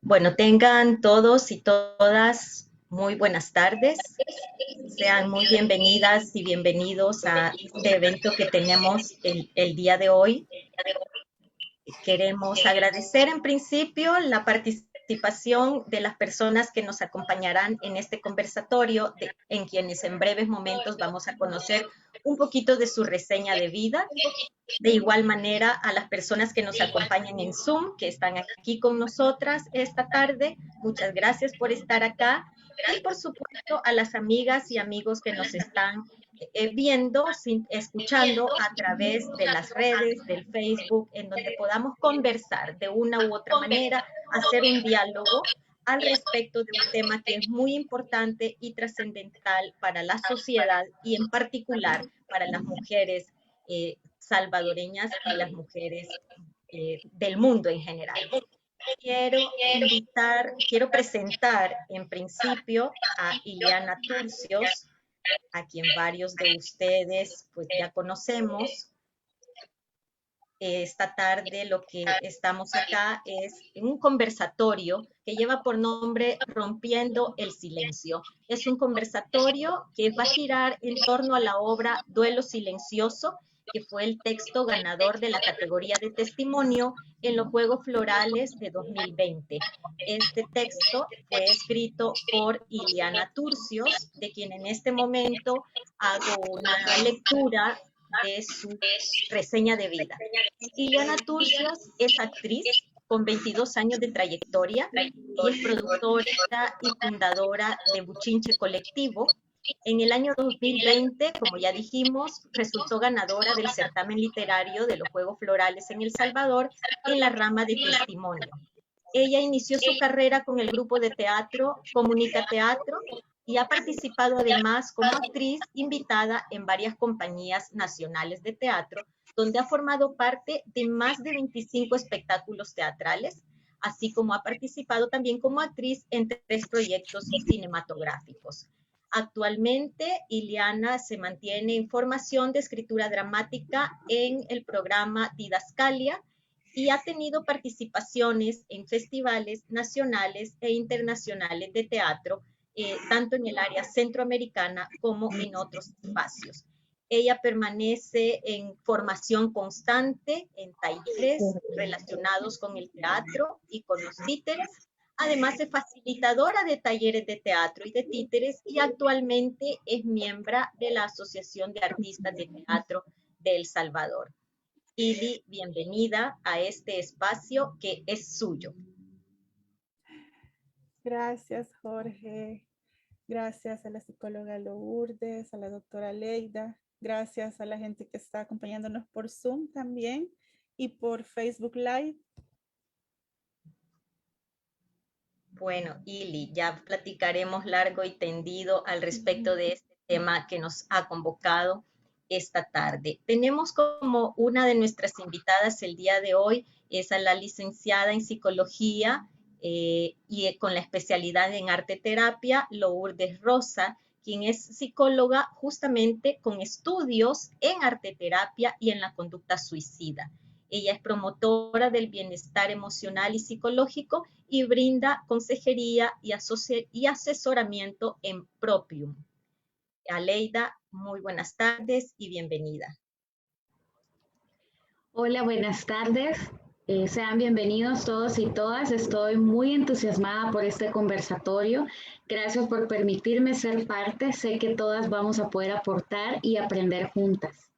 Bueno, tengan todos y todas muy buenas tardes. Sean muy bienvenidas y bienvenidos a este evento que tenemos el día de hoy. Queremos agradecer en principio la participación de las personas que nos acompañarán en este conversatorio, en quienes en breves momentos vamos a conocer un poquito de su reseña de vida. De igual manera, a las personas que nos acompañan en Zoom, que están aquí con nosotras esta tarde, muchas gracias por estar acá. Y por supuesto, a las amigas y amigos que nos están viendo, escuchando a través de las redes, del Facebook, en donde podamos conversar de una u otra manera, hacer un diálogo al respecto de un tema que es muy importante y trascendental para la sociedad y en particular para las mujeres salvadoreñas y las mujeres del mundo en general. Quiero presentar en principio a Iliana Turcios, a quien varios de ustedes pues ya conocemos. Esta tarde lo que estamos acá es un conversatorio que lleva por nombre Rompiendo el Silencio. Es un conversatorio que va a girar en torno a la obra Duelo Silencioso, que fue el texto ganador de la categoría de testimonio en los Juegos Florales de 2020. Este texto fue escrito por Iliana Turcios, de quien en este momento hago una lectura de su reseña de vida. Iliana Turcios es actriz con 22 años de trayectoria. Ella es productora y fundadora de Buchinche Colectivo. En el año 2020, como ya dijimos, resultó ganadora del certamen literario de los Juegos Florales en El Salvador en la rama de testimonio. Ella inició su carrera con el grupo de teatro Comunica Teatro y ha participado además como actriz invitada en varias compañías nacionales de teatro, donde ha formado parte de más de 25 espectáculos teatrales, así como ha participado también como actriz en 3 proyectos cinematográficos. Actualmente, Iliana se mantiene en formación de escritura dramática en el programa Didascalia y ha tenido participaciones en festivales nacionales e internacionales de teatro, tanto en el área centroamericana como en otros espacios. Ella permanece en formación constante en talleres relacionados con el teatro y con los títeres. Además, es facilitadora de talleres de teatro y de títeres y actualmente es miembro de la Asociación de Artistas de Teatro de El Salvador. Ili, bienvenida a este espacio que es suyo. Gracias, Jorge. Gracias a la psicóloga Lourdes, a la doctora Leida. Gracias a la gente que está acompañándonos por Zoom también y por Facebook Live. Bueno, Ili, ya platicaremos largo y tendido al respecto de este tema que nos ha convocado esta tarde. Tenemos como una de nuestras invitadas el día de hoy, es a la licenciada en psicología y con la especialidad en arte terapia, Lourdes Rosa, quien es psicóloga justamente con estudios en arte terapia y en la conducta suicida. Ella es promotora del bienestar emocional y psicológico y brinda consejería y asesoramiento en Propium. Aleida, muy buenas tardes y bienvenida. Hola, buenas tardes. Sean bienvenidos todos y todas. Estoy muy entusiasmada por este conversatorio. Gracias por permitirme ser parte. Sé que todas vamos a poder aportar y aprender juntas.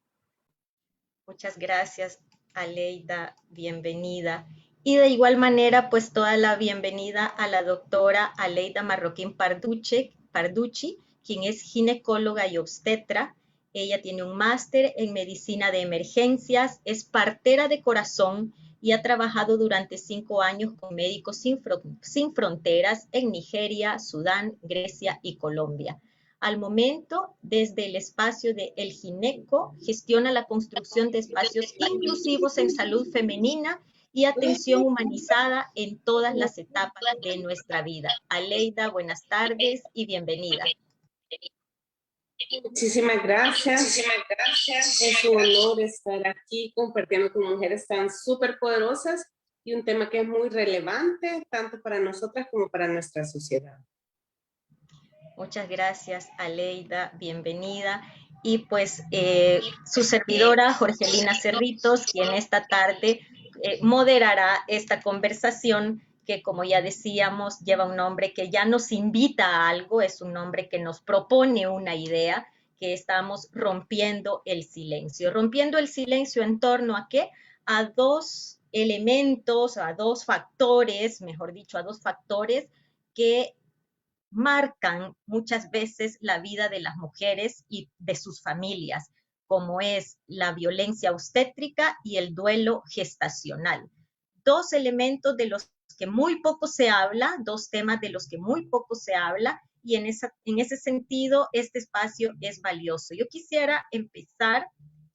Muchas gracias, Aleida. Bienvenida. Y de igual manera, pues toda la bienvenida a la doctora Aleida Marroquín Parducci, quien es ginecóloga y obstetra. Ella tiene un máster en medicina de emergencias, es partera de corazón y ha trabajado durante 5 años con Médicos Sin Fronteras en Nigeria, Sudán, Grecia y Colombia. Al momento, desde el espacio de El Gineco, gestiona la construcción de espacios inclusivos en salud femenina y atención humanizada en todas las etapas de nuestra vida. Aleida, buenas tardes y bienvenida. Muchísimas gracias. Es un honor estar aquí compartiendo con mujeres tan súper poderosas y un tema que es muy relevante tanto para nosotras como para nuestra sociedad. Muchas gracias, Aleida, bienvenida. Y pues su servidora, Jorgelina Cerritos, quien esta tarde moderará esta conversación que, como ya decíamos, lleva un nombre que ya nos invita a algo, es un nombre que nos propone una idea, que estamos rompiendo el silencio. Rompiendo el silencio en torno a ¿qué? A dos elementos, a dos factores, mejor dicho, a dos factores que marcan muchas veces la vida de las mujeres y de sus familias, como es la violencia obstétrica y el duelo gestacional. Dos elementos de los que muy poco se habla, dos temas de los que muy poco se habla, y en ese sentido este espacio es valioso. Yo quisiera empezar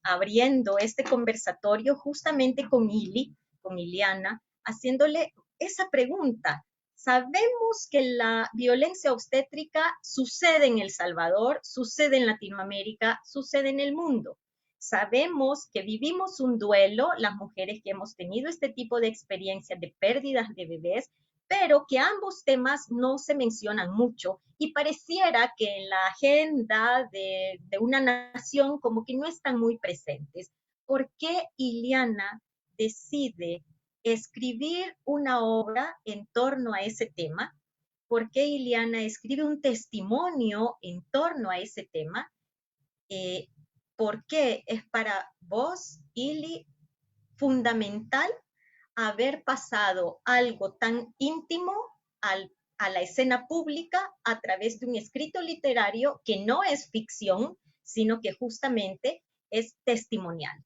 abriendo este conversatorio justamente con Iliana, haciéndole esa pregunta. Sabemos que la violencia obstétrica sucede en El Salvador, sucede en Latinoamérica, sucede en el mundo. Sabemos que vivimos un duelo, las mujeres que hemos tenido este tipo de experiencias de pérdidas de bebés, pero que ambos temas no se mencionan mucho y pareciera que en la agenda de una nación como que no están muy presentes. ¿Por qué Iliana decide escribir una obra en torno a ese tema? ¿Por qué Iliana escribe un testimonio en torno a ese tema? ¿Por qué es para vos, Ili, fundamental haber pasado algo tan íntimo a la escena pública a través de un escrito literario que no es ficción, sino que justamente es testimonial?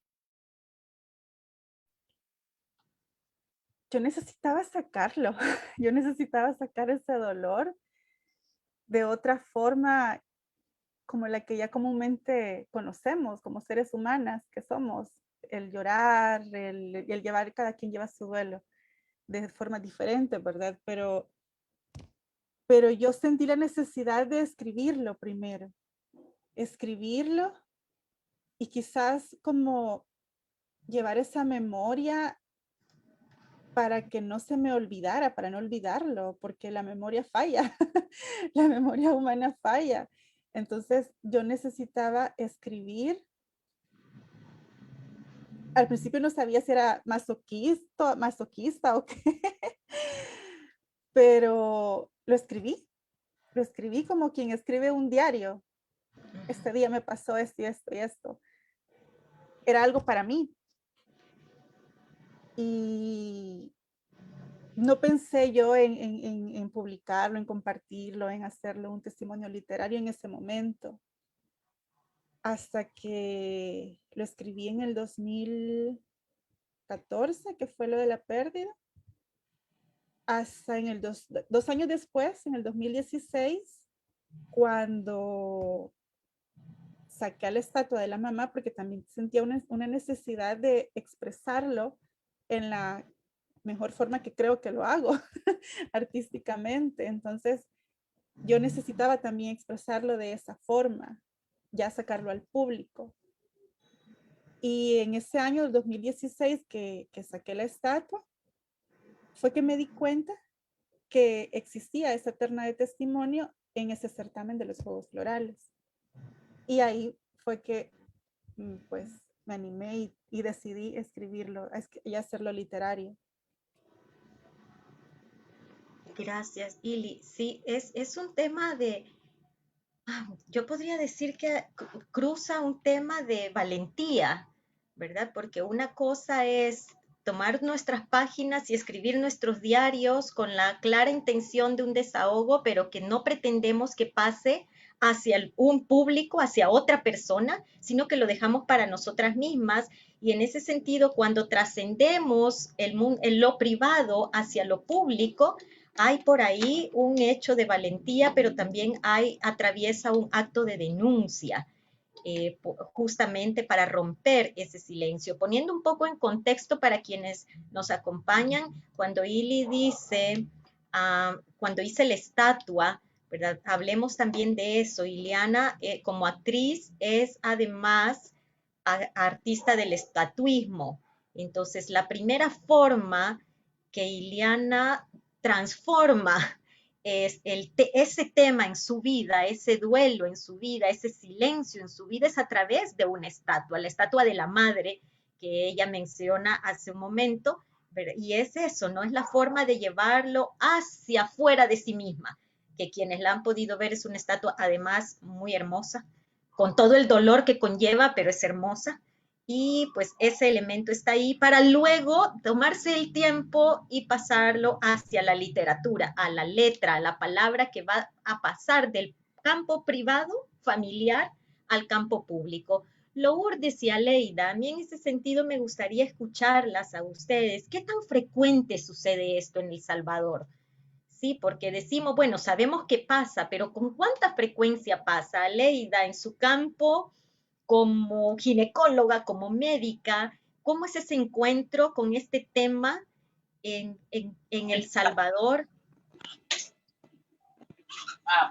Yo necesitaba sacarlo, yo necesitaba sacar ese dolor de otra forma como la que ya comúnmente conocemos como seres humanas que somos, el llorar, el llevar, cada quien lleva su duelo de forma diferente, ¿verdad? Pero yo sentí la necesidad de escribirlo primero, escribirlo y quizás como llevar esa memoria para que no se me olvidara, para no olvidarlo, porque la memoria falla, la memoria humana falla. Entonces yo necesitaba escribir. Al principio no sabía si era masoquista o qué, pero lo escribí como quien escribe un diario. Este día me pasó esto y esto y esto. Era algo para mí. Y no pensé yo en publicarlo, en compartirlo, en hacerlo un testimonio literario en ese momento. Hasta que lo escribí en el 2014, que fue lo de la pérdida. Hasta en el dos años después, en el 2016, cuando saqué a la estatua de la mamá, porque también sentía una necesidad de expresarlo en la mejor forma que creo que lo hago, artísticamente. Entonces, yo necesitaba también expresarlo de esa forma, ya sacarlo al público. Y en ese año, el 2016, que saqué la estatua, fue que me di cuenta que existía esa terna de testimonio en ese certamen de los Juegos Florales. Y ahí fue que pues me animé y decidí escribirlo y hacerlo literario. Gracias, Ili. Sí, es un tema de, yo podría decir que cruza un tema de valentía, ¿verdad? Porque una cosa es tomar nuestras páginas y escribir nuestros diarios con la clara intención de un desahogo, pero que no pretendemos que pase hacia un público, hacia otra persona, sino que lo dejamos para nosotras mismas. Y en ese sentido, cuando trascendemos lo privado hacia lo público, hay por ahí un hecho de valentía, pero también atraviesa un acto de denuncia, justamente para romper ese silencio. Poniendo un poco en contexto para quienes nos acompañan, cuando Ili dice, cuando hice la estatua, ¿verdad? Hablemos también de eso. Iliana, como actriz, es además artista del estatuismo. Entonces, la primera forma que Ileana transforma ese tema en su vida, ese duelo en su vida, ese silencio en su vida, es a través de una estatua, la estatua de la madre que ella menciona hace un momento, y es eso, ¿no? Es la forma de llevarlo hacia afuera de sí misma, que quienes la han podido ver es una estatua además muy hermosa, con todo el dolor que conlleva, pero es hermosa. Y pues ese elemento está ahí para luego tomarse el tiempo y pasarlo hacia la literatura, a la letra, a la palabra que va a pasar del campo privado, familiar, al campo público. Lourdes y Aleida, a mí en ese sentido me gustaría escucharlas a ustedes. ¿Qué tan frecuente sucede esto en El Salvador? Sí, porque decimos, bueno, sabemos qué pasa, pero ¿con cuánta frecuencia pasa? Aleida, en su campo, como ginecóloga, como médica, ¿cómo es ese encuentro con este tema en El Salvador?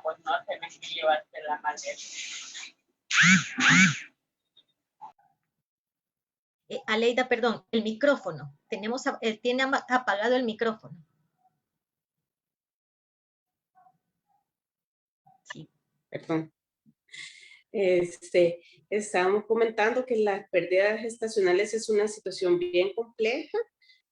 Pues no, tenés que llevarte la maleta. Aleida, perdón, el micrófono. Tiene apagado el micrófono. Sí. Perdón. Estábamos comentando que las pérdidas gestacionales es una situación bien compleja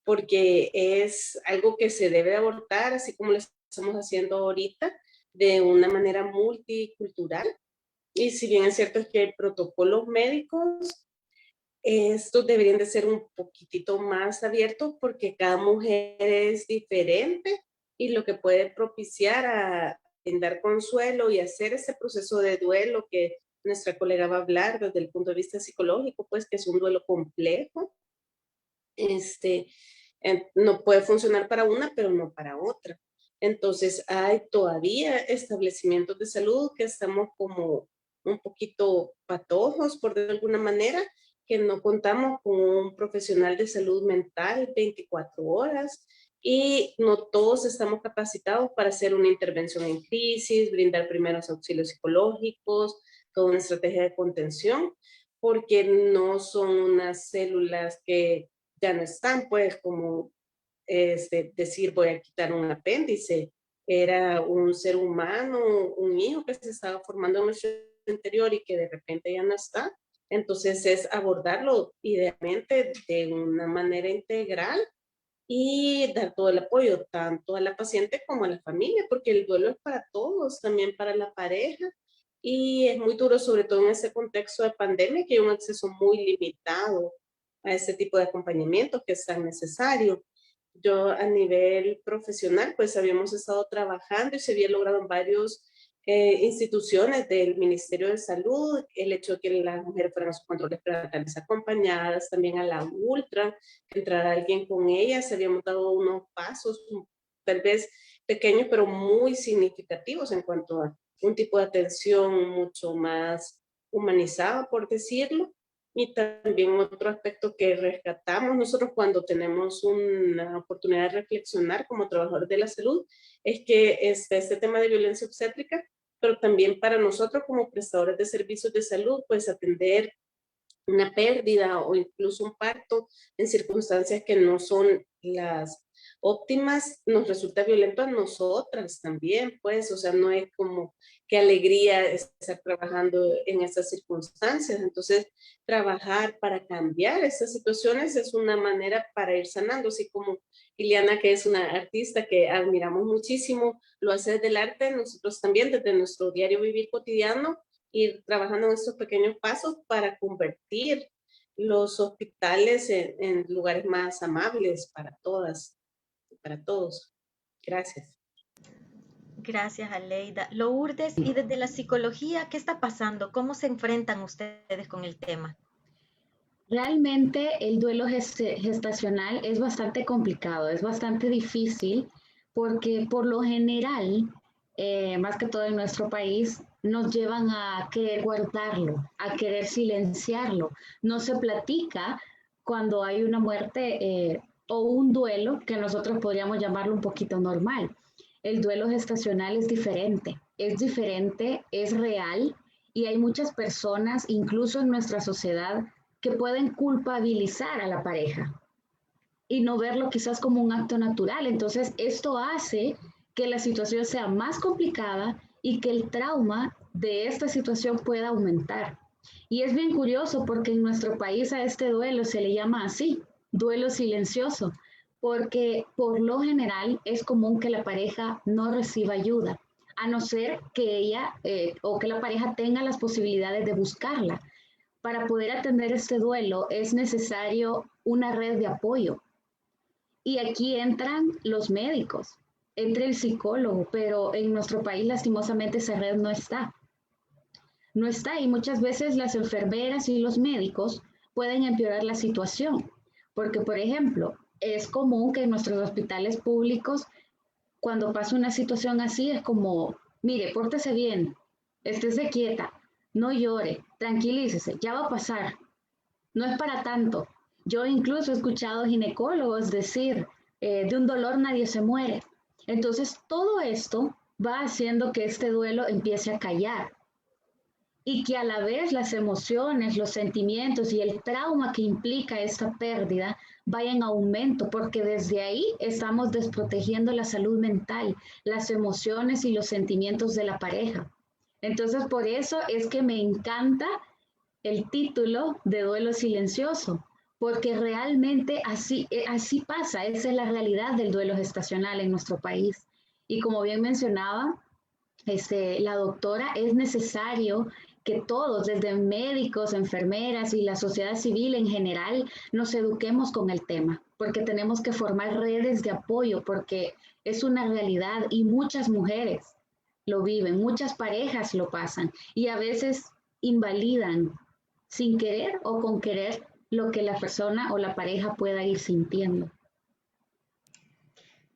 porque es algo que se debe abordar, así como lo estamos haciendo ahorita, de una manera multicultural. Y si bien es cierto que protocolos médicos, estos deberían de ser un poquitito más abiertos porque cada mujer es diferente y lo que puede propiciar a dar consuelo y hacer ese proceso de duelo que nuestra colega va a hablar desde el punto de vista psicológico, pues que es un duelo complejo. No puede funcionar para una, pero no para otra. Entonces hay todavía establecimientos de salud que estamos como un poquito patojos, por de alguna manera, que no contamos con un profesional de salud mental 24 horas y no todos estamos capacitados para hacer una intervención en crisis, brindar primeros auxilios psicológicos, toda una estrategia de contención, porque no son unas células que ya no están, pues, como decir voy a quitar un apéndice. Era un ser humano, un hijo que se estaba formando en nuestro interior y que de repente ya no está. Entonces es abordarlo idealmente de una manera integral y dar todo el apoyo tanto a la paciente como a la familia, porque el duelo es para todos, también para la pareja. Y es muy duro, sobre todo en ese contexto de pandemia, que hay un acceso muy limitado a ese tipo de acompañamiento que es tan necesario. Yo a nivel profesional, pues habíamos estado trabajando y se había logrado en varias instituciones del Ministerio de Salud, el hecho de que las mujeres fueran a sus controles prenatales acompañadas, también a la ultra, que entrara alguien con ellas, habíamos dado unos pasos tal vez pequeños, pero muy significativos en cuanto a un tipo de atención mucho más humanizada, por decirlo. Y también otro aspecto que rescatamos nosotros cuando tenemos una oportunidad de reflexionar como trabajadores de la salud es que este tema de violencia obstétrica, pero también para nosotros como prestadores de servicios de salud, pues atender una pérdida o incluso un parto en circunstancias que no son las óptimas, nos resulta violento a nosotras también, pues, o sea, no es como qué alegría estar trabajando en esas circunstancias. Entonces, trabajar para cambiar esas situaciones es una manera para ir sanando, así como Ileana, que es una artista que admiramos muchísimo, lo hace desde el arte, nosotros también desde nuestro diario vivir cotidiano, ir trabajando en estos pequeños pasos para convertir los hospitales en lugares más amables para todas y para todos. Gracias. Gracias, Aleida. Lourdes, y desde la psicología, ¿qué está pasando? ¿Cómo se enfrentan ustedes con el tema? Realmente el duelo gestacional es bastante complicado, es bastante difícil porque por lo general, más que todo en nuestro país, nos llevan a querer guardarlo, a querer silenciarlo. No se platica cuando hay una muerte o un duelo que nosotros podríamos llamarlo un poquito normal. El duelo gestacional es diferente, es real y hay muchas personas, incluso en nuestra sociedad, que pueden culpabilizar a la pareja. y no verlo quizás como un acto natural. Entonces, esto hace que la situación sea más complicada y que el trauma de esta situación pueda aumentar. Y es bien curioso porque en nuestro país a este duelo se le llama así, duelo silencioso, porque por lo general es común que la pareja no reciba ayuda, a no ser que ella o que la pareja tenga las posibilidades de buscarla. Para poder atender este duelo es necesario una red de apoyo. Y aquí entran los médicos, entra el psicólogo, pero en nuestro país lastimosamente esa red no está. No está y muchas veces las enfermeras y los médicos pueden empeorar la situación. Porque, por ejemplo, es común que en nuestros hospitales públicos, cuando pasa una situación así, es como, mire, pórtese bien, estése quieta, no llore, tranquilícese, ya va a pasar, no es para tanto. Yo incluso he escuchado ginecólogos decir, de un dolor nadie se muere. Entonces, todo esto va haciendo que este duelo empiece a callar y que a la vez las emociones, los sentimientos y el trauma que implica esta pérdida vayan en aumento, porque desde ahí estamos desprotegiendo la salud mental, las emociones y los sentimientos de la pareja. Entonces, por eso es que me encanta el título de duelo silencioso, porque realmente así pasa, esa es la realidad del duelo gestacional en nuestro país. Y como bien mencionaba la doctora, es necesario que todos, desde médicos, enfermeras y la sociedad civil en general, nos eduquemos con el tema, porque tenemos que formar redes de apoyo, porque es una realidad y muchas mujeres lo viven, muchas parejas lo pasan y a veces invalidan sin querer o con querer lo que la persona o la pareja pueda ir sintiendo.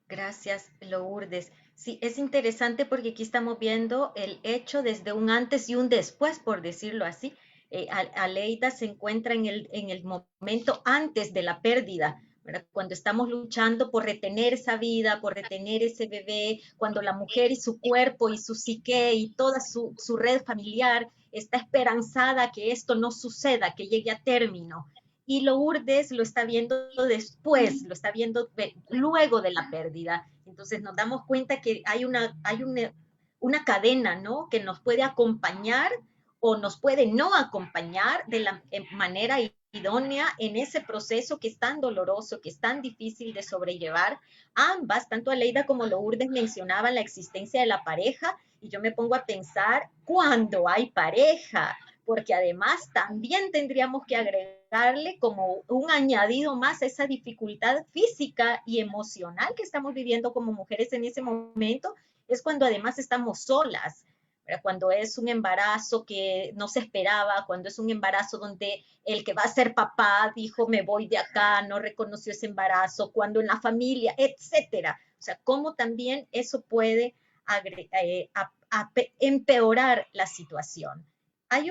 Gracias, Lourdes. Sí, es interesante porque aquí estamos viendo el hecho desde un antes y un después, por decirlo así. Aleida se encuentra en el momento antes de la pérdida, ¿verdad? Cuando estamos luchando por retener esa vida, por retener ese bebé, cuando la mujer y su cuerpo y su psique y toda su red familiar está esperanzada que esto no suceda, que llegue a término. Y Lourdes lo está viendo después, lo está viendo luego de la pérdida. Entonces nos damos cuenta que hay una cadena, ¿no? Que nos puede acompañar o nos puede no acompañar de la manera idónea en ese proceso que es tan doloroso, que es tan difícil de sobrellevar. Ambas, tanto Aleida como Lourdes, mencionaban la existencia de la pareja y yo me pongo a pensar cuando hay pareja, porque además también tendríamos que agregarle como un añadido más a esa dificultad física y emocional que estamos viviendo como mujeres en ese momento, es cuando además estamos solas, cuando es un embarazo que no se esperaba, cuando es un embarazo donde el que va a ser papá dijo me voy de acá, no reconoció ese embarazo, cuando en la familia, etcétera. O sea, cómo también eso puede empeorar la situación. Hay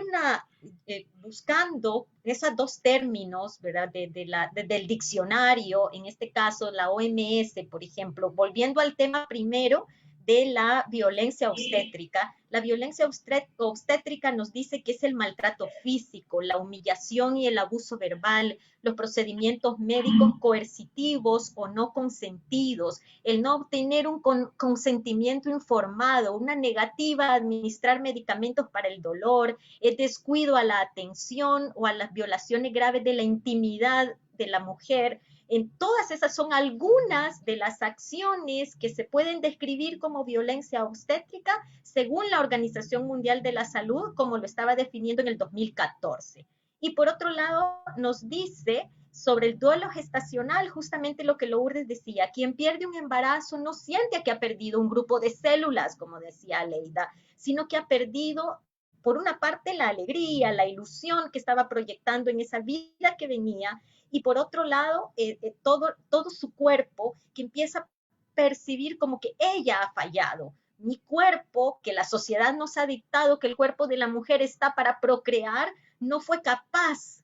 buscando esos dos términos, ¿verdad? Del diccionario, en este caso la OMS, por ejemplo, volviendo al tema primero de la violencia obstétrica. La violencia obstétrica nos dice que es el maltrato físico, la humillación y el abuso verbal, los procedimientos médicos coercitivos o no consentidos, el no obtener un consentimiento informado, una negativa a administrar medicamentos para el dolor, el descuido a la atención o a las violaciones graves de la intimidad de la mujer. En todas esas son algunas de las acciones que se pueden describir como violencia obstétrica según la Organización Mundial de la Salud, como lo estaba definiendo en el 2014. Y por otro lado, nos dice sobre el duelo gestacional, justamente lo que Lourdes decía, quien pierde un embarazo no siente que ha perdido un grupo de células, como decía Aleida, sino que ha perdido, por una parte, la alegría, la ilusión que estaba proyectando en esa vida que venía, y por otro lado, todo su cuerpo que empieza a percibir como que ella ha fallado. Mi cuerpo, que la sociedad nos ha dictado que el cuerpo de la mujer está para procrear, no fue capaz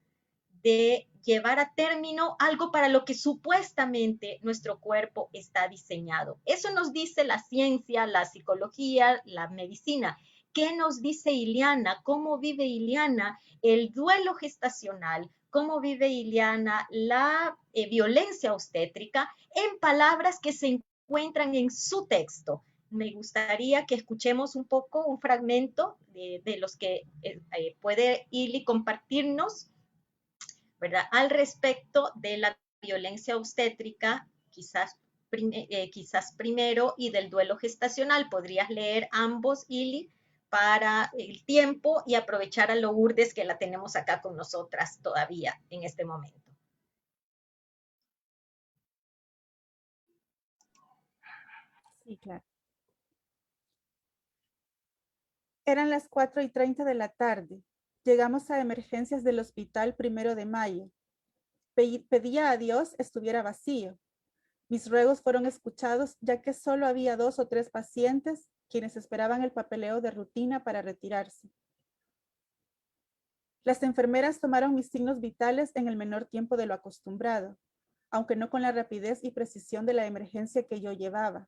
de llevar a término algo para lo que supuestamente nuestro cuerpo está diseñado. Eso nos dice la ciencia, la psicología, la medicina. ¿Qué nos dice Ileana? ¿Cómo vive Ileana el duelo gestacional? cómo vive Iliana la violencia obstétrica en palabras que se encuentran en su texto. Me gustaría que escuchemos un poco, un fragmento de los que puede Ili compartirnos, ¿verdad? Al respecto de la violencia obstétrica, quizás primero, y del duelo gestacional. ¿Podrías leer ambos, Ili, para el tiempo y aprovechar a Lourdes, que la tenemos acá con nosotras todavía en este momento? Sí, claro. Eran las 4:30 de la tarde. Llegamos a emergencias del hospital 1 de mayo. Pedía a Dios estuviera vacío. Mis ruegos fueron escuchados, ya que solo había 2 o 3 pacientes quienes esperaban el papeleo de rutina para retirarse. Las enfermeras tomaron mis signos vitales en el menor tiempo de lo acostumbrado, aunque no con la rapidez y precisión de la emergencia que yo llevaba,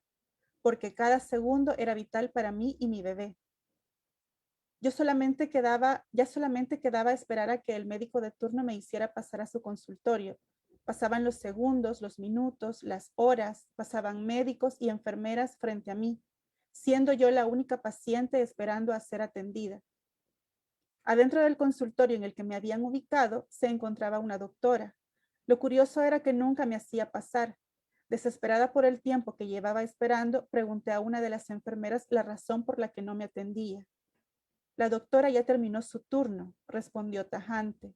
porque cada segundo era vital para mí y mi bebé. Ya solamente quedaba esperar a que el médico de turno me hiciera pasar a su consultorio. Pasaban los segundos, los minutos, las horas, pasaban médicos y enfermeras frente a mí, siendo yo la única paciente esperando a ser atendida. Adentro del consultorio en el que me habían ubicado se encontraba una doctora. Lo curioso era que nunca me hacía pasar. Desesperada por el tiempo que llevaba esperando, pregunté a una de las enfermeras la razón por la que no me atendía. La doctora ya terminó su turno, respondió tajante.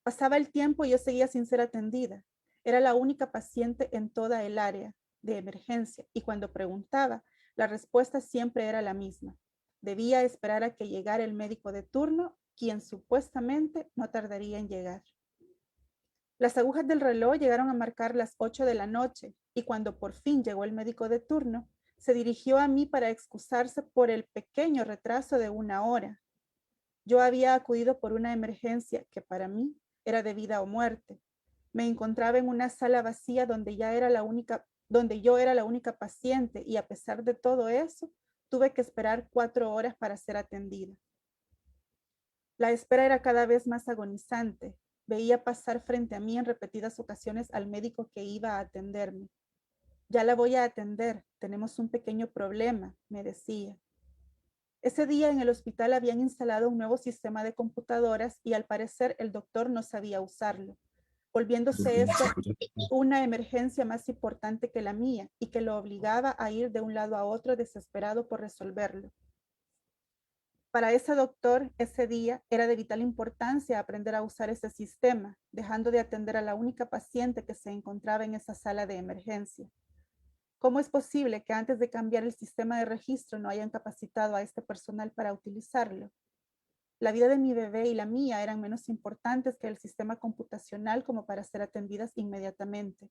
Pasaba el tiempo y yo seguía sin ser atendida. Era la única paciente en toda el área de emergencia y cuando preguntaba, la respuesta siempre era la misma. Debía esperar a que llegara el médico de turno, quien supuestamente no tardaría en llegar. Las agujas del reloj llegaron a marcar las 8 de la noche y cuando por fin llegó el médico de turno, se dirigió a mí para excusarse por el pequeño retraso de 1 hora. Yo había acudido por una emergencia que para mí era de vida o muerte. Me encontraba en una sala vacía donde yo era la única paciente y a pesar de todo eso, tuve que esperar 4 horas para ser atendida. La espera era cada vez más agonizante. Veía pasar frente a mí en repetidas ocasiones al médico que iba a atenderme. Ya la voy a atender, tenemos un pequeño problema, me decía. Ese día en el hospital habían instalado un nuevo sistema de computadoras y al parecer el doctor no sabía usarlo, volviéndose esto una emergencia más importante que la mía y que lo obligaba a ir de un lado a otro desesperado por resolverlo. Para ese doctor, ese día era de vital importancia aprender a usar ese sistema, dejando de atender a la única paciente que se encontraba en esa sala de emergencia. ¿Cómo es posible que antes de cambiar el sistema de registro no hayan capacitado a este personal para utilizarlo? La vida de mi bebé y la mía eran menos importantes que el sistema computacional como para ser atendidas inmediatamente.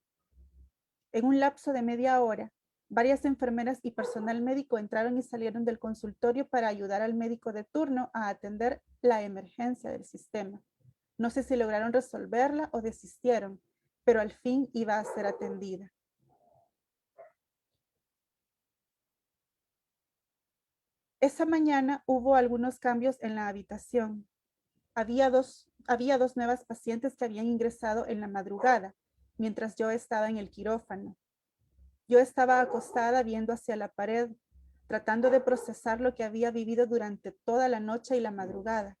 En un lapso de media hora, varias enfermeras y personal médico entraron y salieron del consultorio para ayudar al médico de turno a atender la emergencia del sistema. No sé si lograron resolverla o desistieron, pero al fin iba a ser atendida. Esa mañana hubo algunos cambios en la habitación. Había dos nuevas pacientes que habían ingresado en la madrugada, mientras yo estaba en el quirófano. Yo estaba acostada viendo hacia la pared, tratando de procesar lo que había vivido durante toda la noche y la madrugada,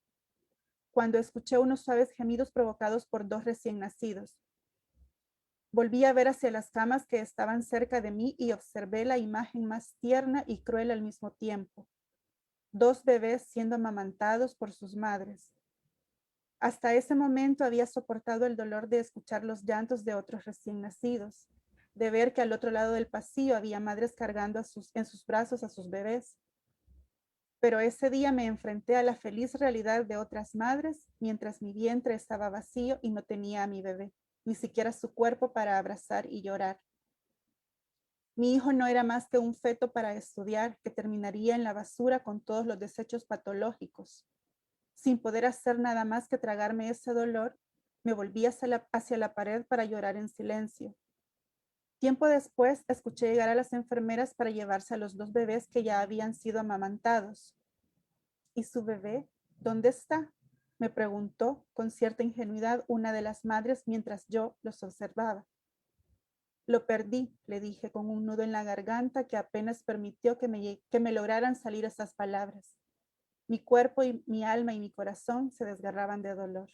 cuando escuché unos suaves gemidos provocados por 2 recién nacidos. Volví a ver hacia las camas que estaban cerca de mí y observé la imagen más tierna y cruel al mismo tiempo. 2 bebés siendo amamantados por sus madres. Hasta ese momento había soportado el dolor de escuchar los llantos de otros recién nacidos, de ver que al otro lado del pasillo había madres cargando en sus brazos a sus bebés. Pero ese día me enfrenté a la feliz realidad de otras madres mientras mi vientre estaba vacío y no tenía a mi bebé, ni siquiera su cuerpo para abrazar y llorar. Mi hijo no era más que un feto para estudiar que terminaría en la basura con todos los desechos patológicos. Sin poder hacer nada más que tragarme ese dolor, me volví hacia la pared para llorar en silencio. Tiempo después, escuché llegar a las enfermeras para llevarse a los 2 bebés que ya habían sido amamantados. ¿Y su bebé? ¿Dónde está? me preguntó con cierta ingenuidad una de las madres mientras yo los observaba. Lo perdí, le dije con un nudo en la garganta que apenas permitió que me lograran salir esas palabras. Mi cuerpo y mi alma y mi corazón se desgarraban de dolor.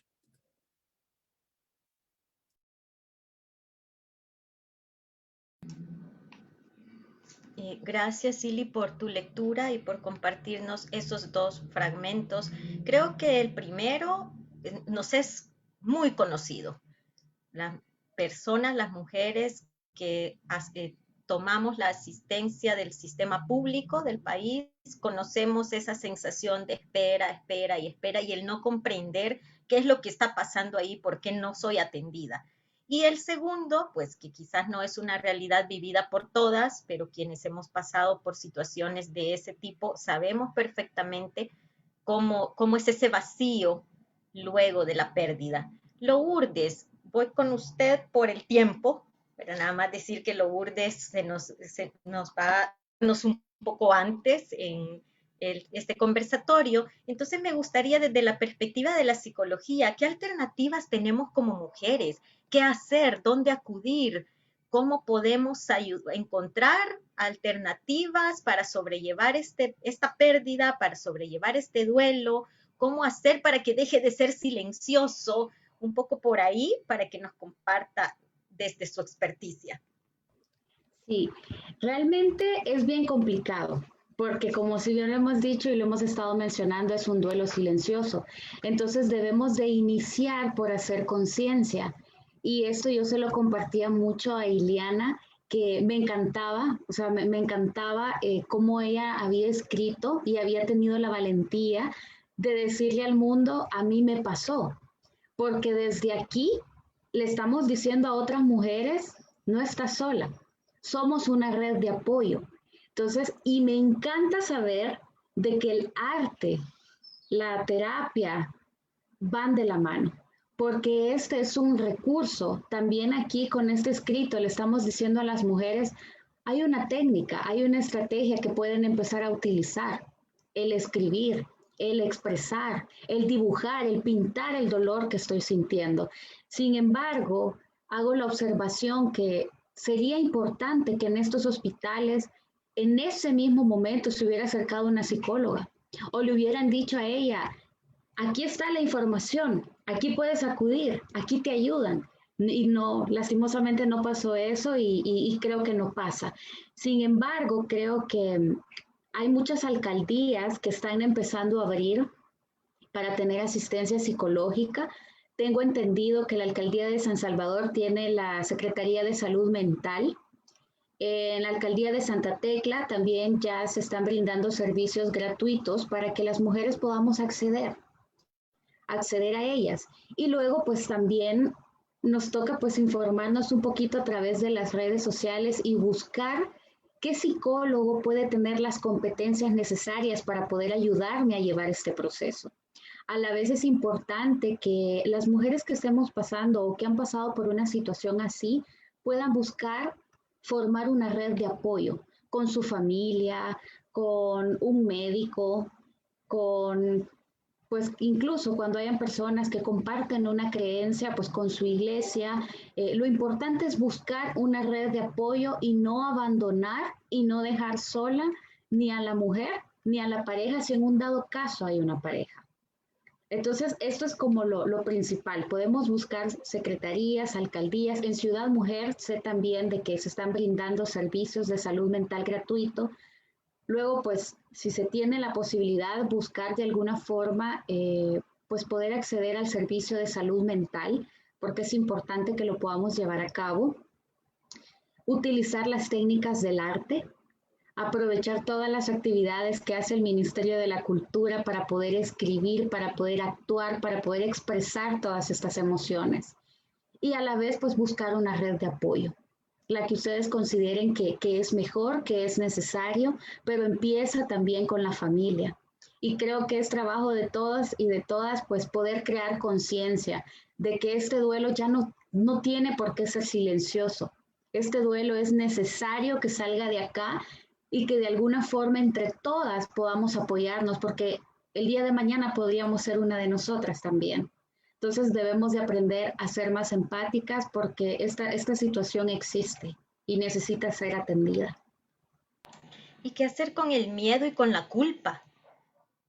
Gracias, Silly, por tu lectura y por compartirnos esos dos fragmentos. Creo que el primero nos es muy conocido. Las personas, las mujeres que tomamos la asistencia del sistema público del país, conocemos esa sensación de espera, espera y espera y el no comprender qué es lo que está pasando ahí, por qué no soy atendida. Y el segundo, pues que quizás no es una realidad vivida por todas, pero quienes hemos pasado por situaciones de ese tipo sabemos perfectamente cómo es ese vacío luego de la pérdida. Lourdes, voy con usted por el tiempo, pero nada más decir que Lourdes se nos va un poco antes en este conversatorio. Entonces me gustaría desde la perspectiva de la psicología, ¿qué alternativas tenemos como mujeres? ¿Qué hacer? ¿Dónde acudir? ¿Cómo podemos encontrar alternativas para sobrellevar esta pérdida, para sobrellevar este duelo? ¿Cómo hacer para que deje de ser silencioso? Un poco por ahí, para que nos comparta desde su experticia. Sí, realmente es bien complicado, porque como si bien lo hemos dicho y lo hemos estado mencionando, es un duelo silencioso. Entonces debemos de iniciar por hacer conciencia. Y esto yo se lo compartía mucho a Iliana, que me encantaba, o sea, me encantaba cómo ella había escrito y había tenido la valentía de decirle al mundo, a mí me pasó, porque desde aquí le estamos diciendo a otras mujeres, no estás sola, somos una red de apoyo. Entonces, y me encanta saber de que el arte, la terapia van de la mano, porque este es un recurso. También aquí con este escrito le estamos diciendo a las mujeres, hay una técnica, hay una estrategia que pueden empezar a utilizar, el escribir, el expresar, el dibujar, el pintar el dolor que estoy sintiendo. Sin embargo, hago la observación que sería importante que en estos hospitales, en ese mismo momento, se hubiera acercado una psicóloga o le hubieran dicho a ella, aquí está la información, aquí puedes acudir, aquí te ayudan. Y no, lastimosamente no pasó eso y creo que no pasa. Sin embargo, creo que hay muchas alcaldías que están empezando a abrir para tener asistencia psicológica. Tengo entendido que la alcaldía de San Salvador tiene la Secretaría de Salud Mental. En la alcaldía de Santa Tecla también ya se están brindando servicios gratuitos para que las mujeres podamos acceder a ellas. Y luego pues también nos toca pues informarnos un poquito a través de las redes sociales y buscar qué psicólogo puede tener las competencias necesarias para poder ayudarme a llevar este proceso. A la vez es importante que las mujeres que estemos pasando o que han pasado por una situación así puedan buscar formar una red de apoyo con su familia, con un médico, con pues incluso cuando hayan personas que comparten una creencia, pues con su iglesia, lo importante es buscar una red de apoyo y no abandonar y no dejar sola ni a la mujer ni a la pareja si en un dado caso hay una pareja. Entonces, esto es como lo principal. Podemos buscar secretarías, alcaldías. En Ciudad Mujer sé también de que se están brindando servicios de salud mental gratuito. Luego, pues, si se tiene la posibilidad, buscar de alguna forma, pues, poder acceder al servicio de salud mental, porque es importante que lo podamos llevar a cabo. Utilizar las técnicas del arte, aprovechar todas las actividades que hace el Ministerio de la Cultura para poder escribir, para poder actuar, para poder expresar todas estas emociones. Y a la vez, pues, buscar una red de apoyo, la que ustedes consideren que es mejor, que es necesario, pero empieza también con la familia. Y creo que es trabajo de todas y de todas, pues, poder crear conciencia de que este duelo ya no tiene por qué ser silencioso. Este duelo es necesario que salga de acá y que de alguna forma entre todas podamos apoyarnos, porque el día de mañana podríamos ser una de nosotras también. Entonces debemos de aprender a ser más empáticas porque esta situación existe y necesita ser atendida. ¿Y qué hacer con el miedo y con la culpa?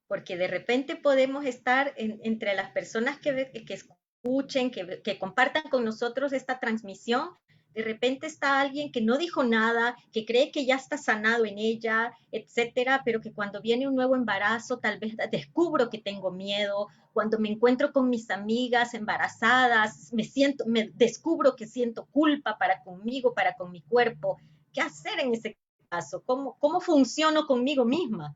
Porque de repente podemos estar entre las personas que escuchen, que compartan con nosotros esta transmisión. De repente está alguien que no dijo nada, que cree que ya está sanado en ella, etcétera, pero que cuando viene un nuevo embarazo tal vez descubro que tengo miedo. Cuando me encuentro con mis amigas embarazadas, me descubro que siento culpa para conmigo, para con mi cuerpo. ¿Qué hacer en ese caso? ¿Cómo funciono conmigo misma?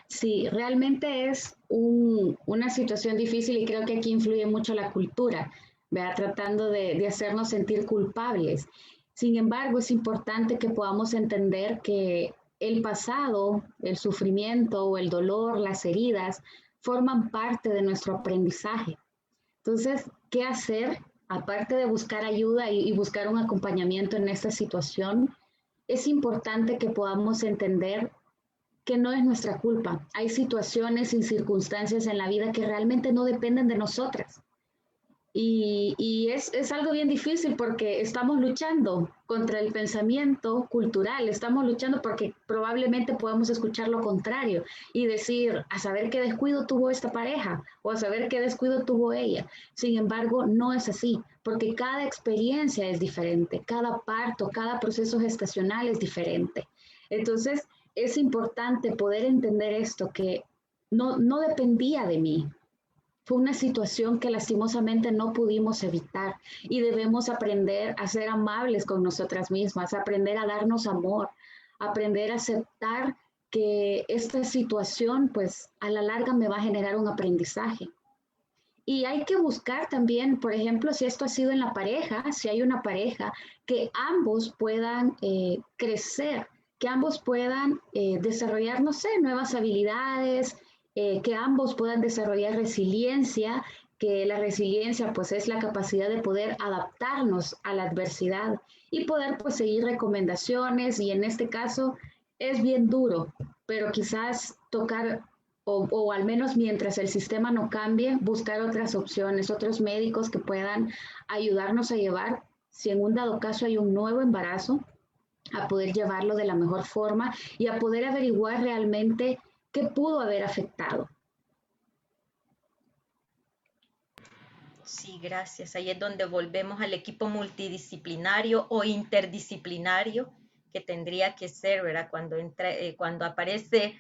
Sí, realmente es una situación difícil y creo que aquí influye mucho la cultura, ¿verdad? Tratando de hacernos sentir culpables. Sin embargo, es importante que podamos entender que el pasado, el sufrimiento o el dolor, las heridas, forman parte de nuestro aprendizaje. Entonces, ¿qué hacer? Aparte de buscar ayuda y buscar un acompañamiento en esta situación, es importante que podamos entender que no es nuestra culpa. Hay situaciones y circunstancias en la vida que realmente no dependen de nosotras. Y es algo bien difícil porque estamos luchando contra el pensamiento cultural, estamos luchando porque probablemente podemos escuchar lo contrario y decir, a saber qué descuido tuvo esta pareja o a saber qué descuido tuvo ella. Sin embargo, no es así, porque cada experiencia es diferente, cada parto, cada proceso gestacional es diferente. Entonces, es importante poder entender esto, que no dependía de mí. Fue una situación que lastimosamente no pudimos evitar y debemos aprender a ser amables con nosotras mismas, aprender a darnos amor, aprender a aceptar que esta situación pues a la larga me va a generar un aprendizaje. Y hay que buscar también, por ejemplo, si esto ha sido en la pareja, si hay una pareja, que ambos puedan crecer, que ambos puedan desarrollar, no sé, nuevas habilidades, que ambos puedan desarrollar resiliencia, que la resiliencia pues es la capacidad de poder adaptarnos a la adversidad y poder pues seguir recomendaciones y en este caso es bien duro, pero quizás tocar o al menos mientras el sistema no cambie, buscar otras opciones, otros médicos que puedan ayudarnos a llevar, si en un dado caso hay un nuevo embarazo, a poder llevarlo de la mejor forma y a poder averiguar realmente qué pudo haber afectado. Sí, gracias. Ahí es donde volvemos al equipo multidisciplinario o interdisciplinario que tendría que ser, ¿verdad? Cuando aparece,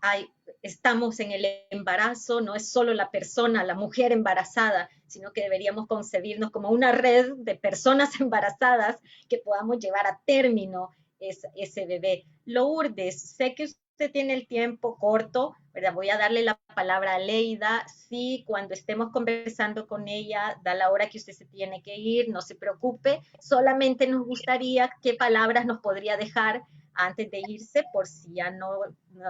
hay, estamos en el embarazo, no es solo la persona, la mujer embarazada, sino que deberíamos concebirnos como una red de personas embarazadas que podamos llevar a término ese bebé. Lourdes, sé que usted tiene el tiempo corto, ¿verdad? Voy a darle la palabra a Leida. Sí, cuando estemos conversando con ella, da la hora que usted se tiene que ir, no se preocupe. Solamente nos gustaría qué palabras nos podría dejar antes de irse, por si ya no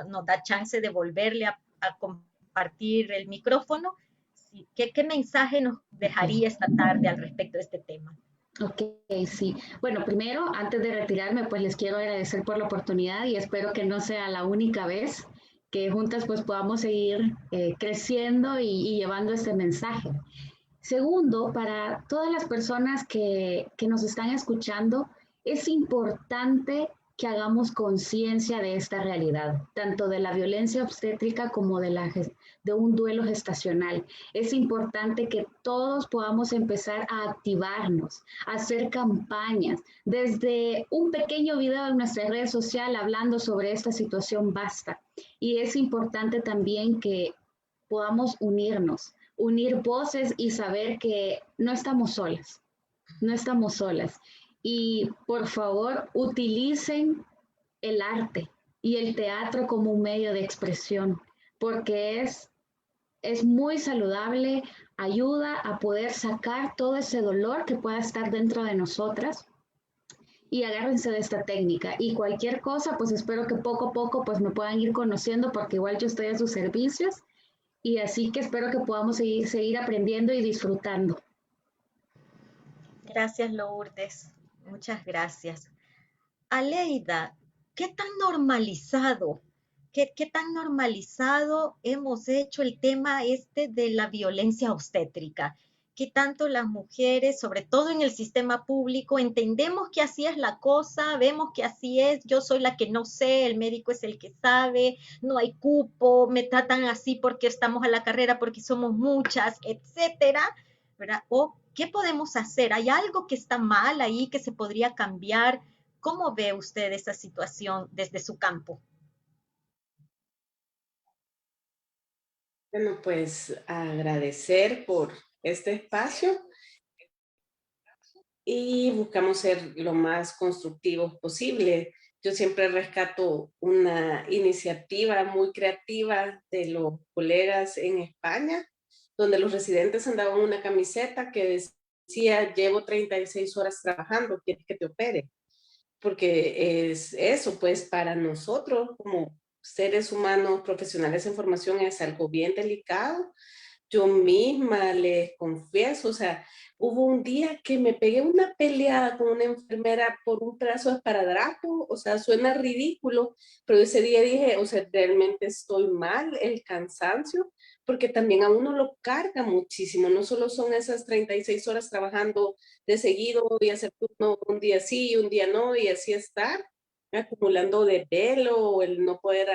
nos da chance de volverle a compartir el micrófono. Sí, ¿qué mensaje nos dejaría esta tarde al respecto de este tema? Ok, sí. Bueno, primero, antes de retirarme, pues les quiero agradecer por la oportunidad y espero que no sea la única vez que juntas pues podamos seguir creciendo y llevando este mensaje. Segundo, para todas las personas que nos están escuchando, es importante que hagamos conciencia de esta realidad, tanto de la violencia obstétrica como de un duelo gestacional. Es importante que todos podamos empezar a activarnos, a hacer campañas. Desde un pequeño video en nuestra red social hablando sobre esta situación basta. Y es importante también que podamos unir voces y saber que no estamos solas, no estamos solas. Y por favor, utilicen el arte y el teatro como un medio de expresión, porque es muy saludable, ayuda a poder sacar todo ese dolor que pueda estar dentro de nosotras. Y agárrense de esta técnica y cualquier cosa, pues espero que poco a poco pues me puedan ir conociendo porque igual yo estoy a sus servicios y así que espero que podamos seguir aprendiendo y disfrutando. Gracias, Lourdes. Muchas gracias. Aleida, ¿qué tan normalizado ¿Qué tan normalizado hemos hecho el tema este de la violencia obstétrica? ¿Qué tanto las mujeres, sobre todo en el sistema público, entendemos que así es la cosa, vemos que así es, yo soy la que no sé, el médico es el que sabe, no hay cupo, me tratan así porque estamos a la carrera, porque somos muchas, etcétera, ¿verdad? O ¿qué podemos hacer? ¿Hay algo que está mal ahí que se podría cambiar? ¿Cómo ve usted esa situación desde su campo? Bueno, pues agradecer por este espacio y buscamos ser lo más constructivos posible. Yo siempre rescato una iniciativa muy creativa de los colegas en España, donde los residentes andaban una camiseta que decía, llevo 36 horas trabajando, ¿quieres que te opere? Porque es eso, pues para nosotros como seres humanos profesionales en formación es algo bien delicado. Yo misma les confieso, o sea, hubo un día que me pegué una peleada con una enfermera por un pedazo de esparadrapo, o sea, suena ridículo, pero ese día dije, o sea, realmente estoy mal, el cansancio, porque también a uno lo carga muchísimo, no solo son esas 36 horas trabajando de seguido y hacer turno un día sí, un día no, y así estar acumulando de velo o el no poder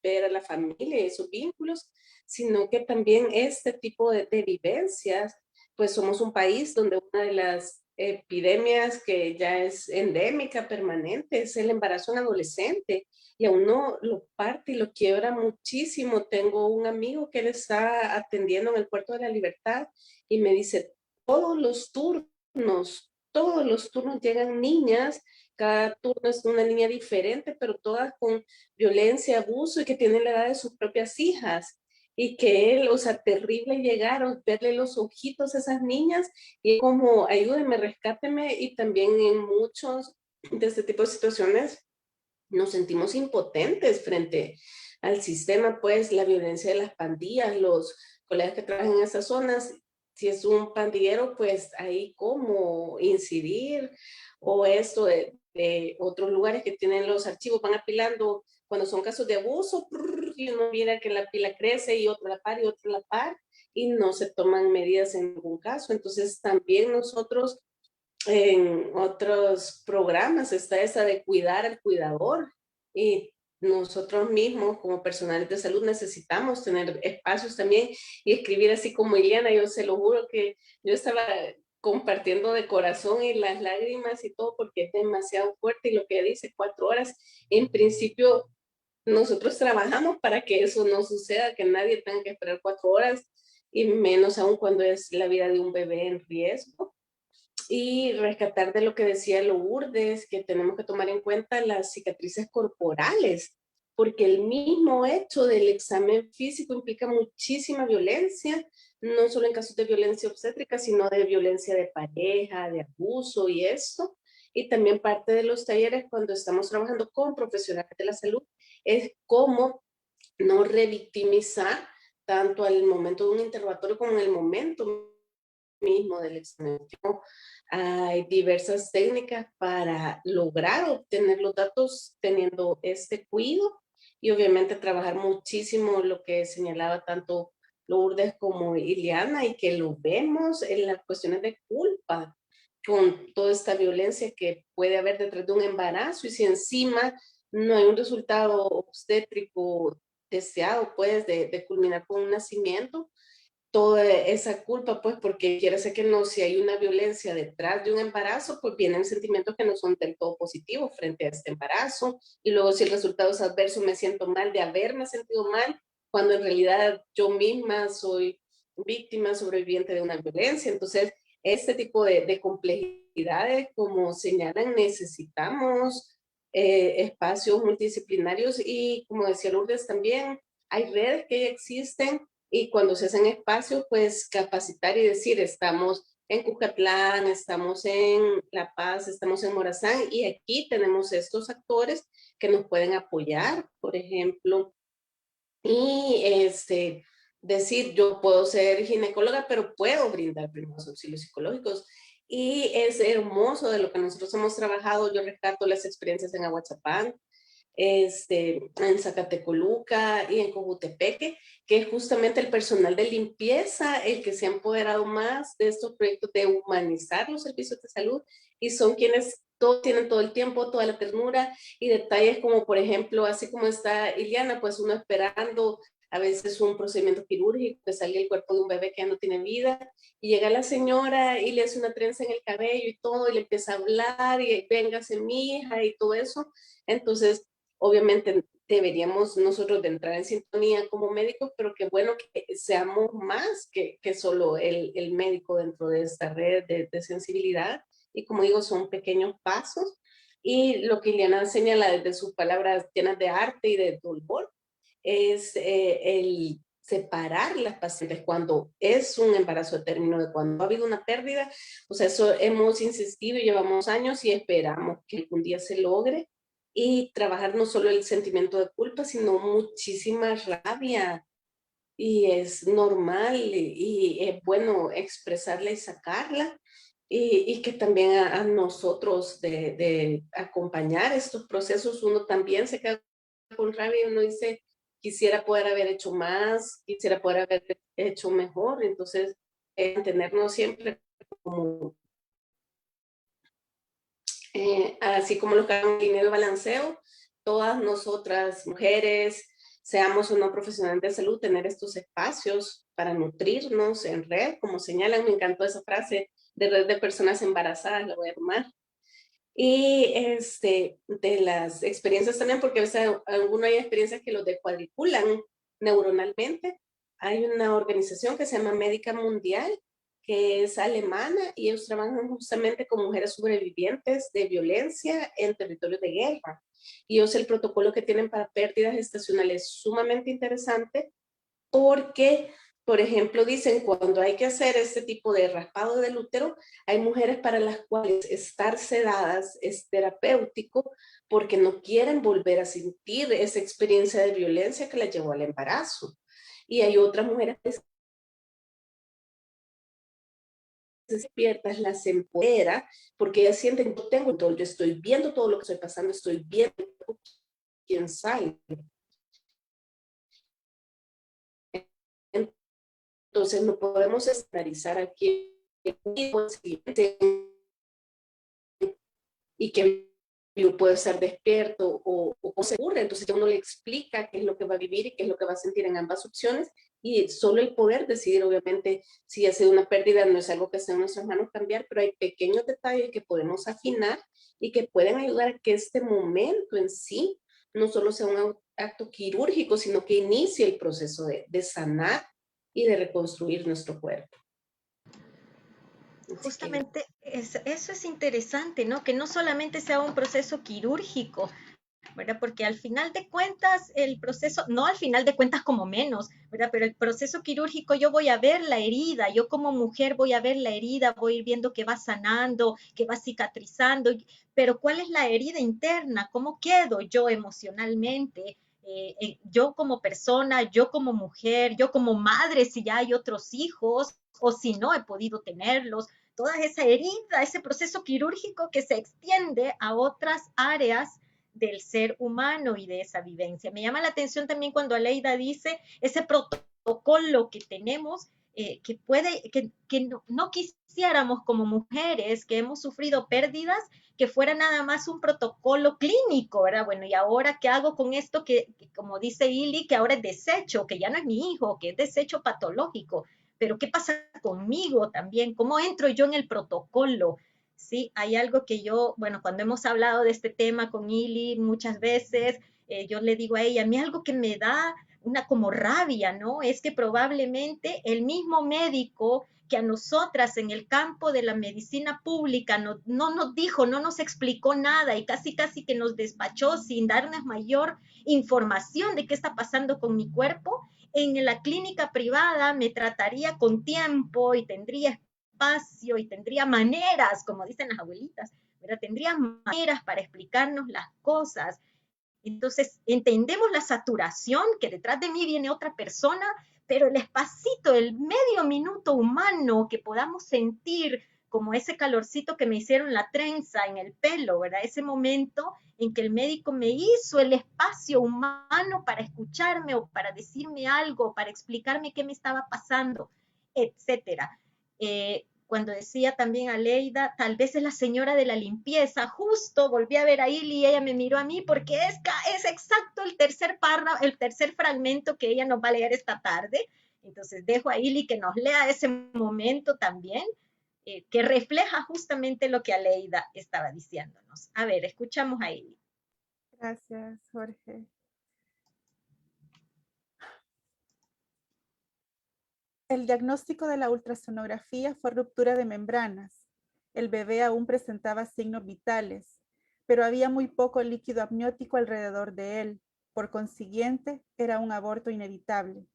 ver a la familia y sus vínculos, sino que también este tipo de vivencias, pues somos un país donde una de las epidemias que ya es endémica, permanente, es el embarazo en adolescente, y a uno lo parte y lo quiebra muchísimo. Tengo un amigo que él está atendiendo en el Puerto de la Libertad y me dice, todos los turnos llegan niñas, cada turno es una niña diferente, pero todas con violencia, abuso y que tienen la edad de sus propias hijas. Y que él, o sea, terrible llegar, verle los ojitos a esas niñas y como ayúdeme, rescáteme, y también en muchos de este tipo de situaciones nos sentimos impotentes frente al sistema, pues la violencia de las pandillas, los colegas que trabajan en esas zonas, si es un pandillero, pues ahí cómo incidir, o esto de otros lugares que tienen los archivos, van apilando cuando son casos de abuso, y uno mira que la pila crece y otro la par y otro la par, y no se toman medidas en ningún caso. Entonces también nosotros en otros programas está esa de cuidar al cuidador, y nosotros mismos como personales de salud necesitamos tener espacios también y escribir así como Ileana. Yo se lo juro que yo estaba compartiendo de corazón y las lágrimas y todo porque es demasiado fuerte, y lo que ella dice, 4 horas, en principio nosotros trabajamos para que eso no suceda, que nadie tenga que esperar 4 horas, y menos aún cuando es la vida de un bebé en riesgo. Y rescatar de lo que decía Lourdes, que tenemos que tomar en cuenta las cicatrices corporales, porque el mismo hecho del examen físico implica muchísima violencia, no solo en casos de violencia obstétrica, sino de violencia de pareja, de abuso y esto. Y también parte de los talleres cuando estamos trabajando con profesionales de la salud es cómo no revictimizar tanto al momento de un interrogatorio como en el momento mismo del examen. Hay diversas técnicas para lograr obtener los datos teniendo este cuidado, y obviamente trabajar muchísimo lo que señalaba tanto Lourdes como Ileana, y que lo vemos en las cuestiones de culpa con toda esta violencia que puede haber detrás de un embarazo, y si encima no hay un resultado obstétrico deseado, pues, de culminar con un nacimiento, toda esa culpa, pues, porque quiere ser que no, si hay una violencia detrás de un embarazo, pues vienen sentimientos que no son del todo positivos frente a este embarazo, y luego si el resultado es adverso, me siento mal de haberme sentido mal, cuando en realidad yo misma soy víctima, sobreviviente de una violencia. Entonces, este tipo de complejidades, como señalan, necesitamos espacios multidisciplinarios, y como decía Lourdes también, hay redes que ya existen, y cuando se hacen espacios, pues capacitar y decir, estamos en Cucatlán, estamos en La Paz, estamos en Morazán, y aquí tenemos estos actores que nos pueden apoyar, por ejemplo, y decir, yo puedo ser ginecóloga, pero puedo brindar primeros auxilios psicológicos. Y es hermoso de lo que nosotros hemos trabajado. Yo rescato las experiencias en Aguachapán, en Zacatecoluca y en Cojutepeque, que es justamente el personal de limpieza el que se ha empoderado más de estos proyectos de humanizar los servicios de salud, y son quienes tienen todo el tiempo, toda la ternura y detalles como, por ejemplo, así como está Iliana, pues uno esperando a veces un procedimiento quirúrgico, que salga el cuerpo de un bebé que ya no tiene vida, y llega la señora y le hace una trenza en el cabello y todo, y le empieza a hablar, y véngase mi hija y todo eso. Entonces, obviamente deberíamos nosotros de entrar en sintonía como médicos, pero qué bueno que seamos más que solo el médico dentro de esta red de sensibilidad. Y como digo, son pequeños pasos. Y lo que Ileana señala desde sus palabras llenas de arte y de dolor, es el separar las pacientes cuando es un embarazo de término, de cuando ha habido una pérdida. O sea, eso hemos insistido y llevamos años y esperamos que algún día se logre, y trabajar no solo el sentimiento de culpa, sino muchísima rabia. Y es normal y es bueno expresarla y sacarla. Y que también a nosotros de acompañar estos procesos, uno también se queda con rabia y uno dice, quisiera poder haber hecho más, quisiera poder haber hecho mejor. Entonces, mantenernos siempre como, así como lo que hagan en línea de balanceo, todas nosotras, mujeres, seamos o no profesionales de salud, tener estos espacios para nutrirnos en red, como señalan. Me encantó esa frase de red de personas embarazadas, la voy a tomar. Y de las experiencias también, porque a veces algunas hay experiencias que los descuadriculan neuronalmente. Hay una organización que se llama Médica Mundial, que es alemana, y ellos trabajan justamente con mujeres sobrevivientes de violencia en territorios de guerra. Y ellos, el protocolo que tienen para pérdidas gestacionales es sumamente interesante, porque, por ejemplo, dicen cuando hay que hacer este tipo de raspado del útero, hay mujeres para las cuales estar sedadas es terapéutico porque no quieren volver a sentir esa experiencia de violencia que las llevó al embarazo. Y hay otras mujeres que se despiertas, las empodera, porque ellas sienten que yo tengo control, yo estoy viendo todo lo que estoy pasando, estoy viendo quién sale. Entonces no podemos estandarizar aquí y que yo puedo estar despierto o se ocurre. Entonces uno le explica qué es lo que va a vivir y qué es lo que va a sentir en ambas opciones, y solo el poder decidir. Obviamente, si ha sido una pérdida, no es algo que esté en nuestras manos cambiar, pero hay pequeños detalles que podemos afinar y que pueden ayudar a que este momento en sí no solo sea un acto quirúrgico, sino que inicie el proceso de sanar y de reconstruir nuestro cuerpo. Justamente eso es interesante, ¿no? Que no solamente sea un proceso quirúrgico, ¿verdad? Porque al final de cuentas el proceso, no al final de cuentas como menos, ¿verdad? Pero el proceso quirúrgico yo voy a ver la herida, yo como mujer voy a ver la herida, voy a ir viendo que va sanando, que va cicatrizando, pero ¿cuál es la herida interna? ¿Cómo quedo yo emocionalmente? Yo como persona, yo como mujer, yo como madre, si ya hay otros hijos o si no he podido tenerlos, toda esa herida, ese proceso quirúrgico que se extiende a otras áreas del ser humano y de esa vivencia. Me llama la atención también cuando Aleida dice ese protocolo que tenemos, que puede, que no quisiéramos como mujeres que hemos sufrido pérdidas, que fuera nada más un protocolo clínico, ¿verdad? Bueno, ¿y ahora qué hago con esto que como dice Ili, que ahora es desecho, que ya no es mi hijo, que es desecho patológico? Pero ¿qué pasa conmigo también? ¿Cómo entro yo en el protocolo? Sí, hay algo que yo, bueno, cuando hemos hablado de este tema con Ili muchas veces, yo le digo a ella, a mí algo que me da una como rabia, ¿no? Es que probablemente el mismo médico que a nosotras en el campo de la medicina pública no nos dijo, no nos explicó nada y casi que nos despachó sin darnos mayor información de qué está pasando con mi cuerpo, en la clínica privada me trataría con tiempo y tendría espacio y tendría maneras, como dicen las abuelitas, ¿verdad? Tendría maneras para explicarnos las cosas. Entonces, entendemos la saturación, que detrás de mí viene otra persona, pero el espacito, el medio minuto humano que podamos sentir como ese calorcito que me hicieron la trenza en el pelo, ¿verdad? Ese momento en que el médico me hizo el espacio humano para escucharme o para decirme algo, para explicarme qué me estaba pasando, etcétera. Cuando decía también a Leida, tal vez es la señora de la limpieza, justo volví a ver a Ili y ella me miró a mí porque es exacto el tercer párrafo, el tercer fragmento que ella nos va a leer esta tarde. Entonces dejo a Ili que nos lea ese momento también, que refleja justamente lo que Aleida estaba diciéndonos. A ver, escuchamos a Ili. Gracias, Jorge. El diagnóstico de la ultrasonografía fue ruptura de membranas. El bebé aún presentaba signos vitales, pero había muy poco líquido amniótico alrededor de él. Por consiguiente, era un aborto inevitable.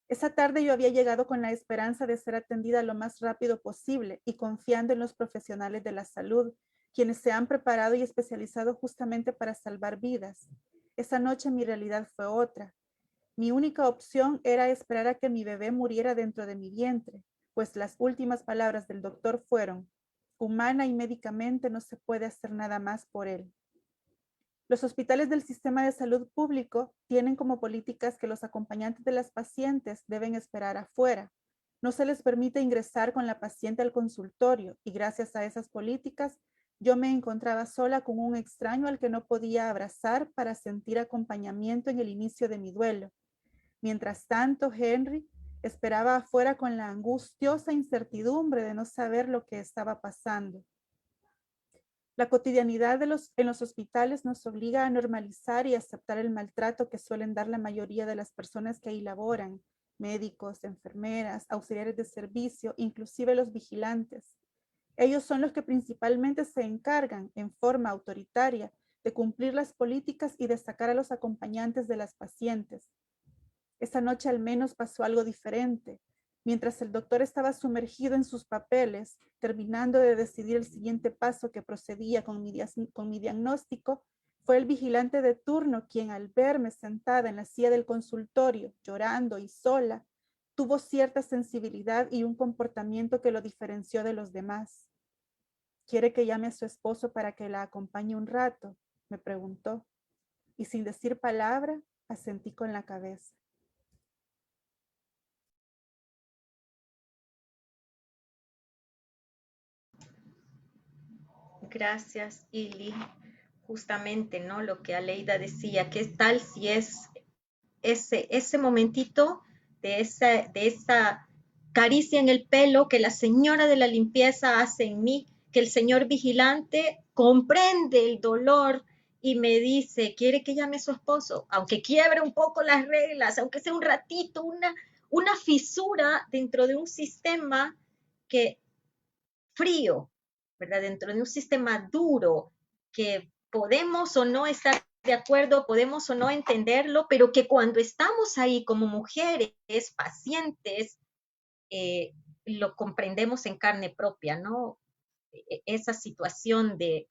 Esa tarde yo había llegado con la esperanza de ser atendida lo más rápido posible y confiando en los profesionales de la salud, quienes se han preparado y especializado justamente para salvar vidas. Esa noche mi realidad fue otra. Mi única opción era esperar a que mi bebé muriera dentro de mi vientre, pues las últimas palabras del doctor fueron: humana y médicamente no se puede hacer nada más por él. Los hospitales del sistema de salud público tienen como políticas que los acompañantes de las pacientes deben esperar afuera. No se les permite ingresar con la paciente al consultorio y gracias a esas políticas yo me encontraba sola con un extraño al que no podía abrazar para sentir acompañamiento en el inicio de mi duelo. Mientras tanto, Henry esperaba afuera con la angustiosa incertidumbre de no saber lo que estaba pasando. La cotidianidad en los hospitales nos obliga a normalizar y aceptar el maltrato que suelen dar la mayoría de las personas que ahí laboran, médicos, enfermeras, auxiliares de servicio, inclusive los vigilantes. Ellos son los que principalmente se encargan, en forma autoritaria, de cumplir las políticas y de sacar a los acompañantes de las pacientes. Esa noche al menos pasó algo diferente. Mientras el doctor estaba sumergido en sus papeles, terminando de decidir el siguiente paso que procedía con mi diagnóstico, fue el vigilante de turno quien, al verme sentada en la silla del consultorio, llorando y sola, tuvo cierta sensibilidad y un comportamiento que lo diferenció de los demás. ¿Quiere que llame a su esposo para que la acompañe un rato?, me preguntó, y sin decir palabra, asentí con la cabeza. Gracias, Ili. Justamente, ¿no? Lo que Aleida decía, ¿qué tal si es ese momentito de esa caricia en el pelo que la señora de la limpieza hace en mí, que el señor vigilante comprende el dolor y me dice, quiere que llame a su esposo, aunque quiebre un poco las reglas, aunque sea un ratito, una fisura dentro de un sistema que frío, ¿verdad? Dentro de un sistema duro que podemos o no estar de acuerdo, podemos o no entenderlo, pero que cuando estamos ahí como mujeres, pacientes, lo comprendemos en carne propia, ¿no? Esa situación de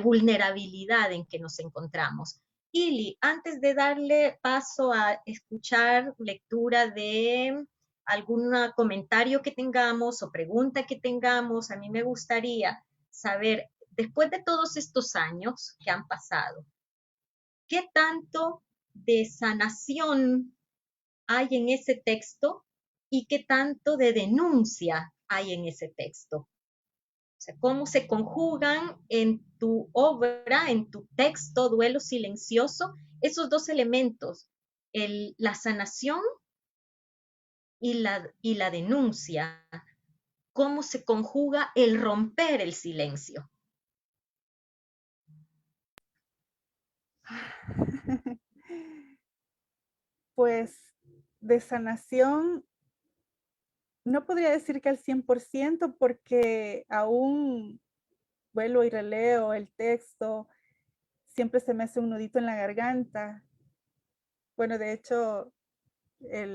vulnerabilidad en que nos encontramos. Ili, antes de darle paso a escuchar lectura de algún comentario que tengamos o pregunta que tengamos, a mí me gustaría saber, después de todos estos años que han pasado, ¿qué tanto de sanación hay en ese texto y qué tanto de denuncia hay en ese texto? O sea, cómo se conjugan en tu obra, en tu texto, Duelo Silencioso, esos dos elementos, la sanación y la denuncia, cómo se conjuga el romper el silencio. Pues de sanación, no podría decir que al 100% porque aún vuelvo y releo el texto, siempre se me hace un nudito en la garganta. Bueno, de hecho,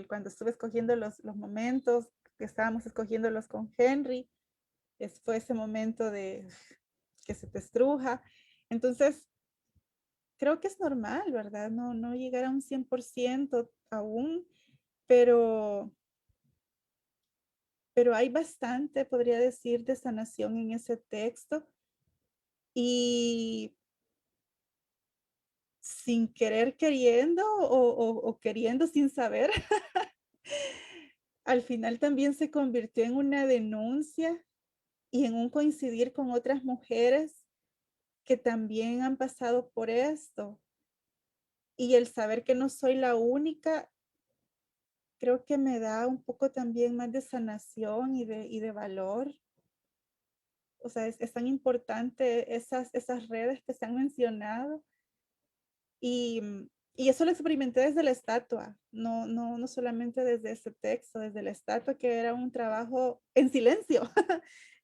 cuando estuve escogiendo los momentos, que estábamos escogiéndolos con Henry, fue ese momento de que se te estruja. Entonces, creo que es normal, ¿verdad? No llegar a un 100% aún, pero pero hay bastante, podría decir, de sanación en ese texto. Y sin querer queriendo o queriendo sin saber, al final también se convirtió en una denuncia y en un coincidir con otras mujeres que también han pasado por esto. Y el saber que no soy la única, creo que me da un poco también más de sanación y de valor. O sea, es tan importante esas redes que se han mencionado. Y, y eso lo experimenté desde la estatua, no solamente desde ese texto, desde la estatua, que era un trabajo en silencio,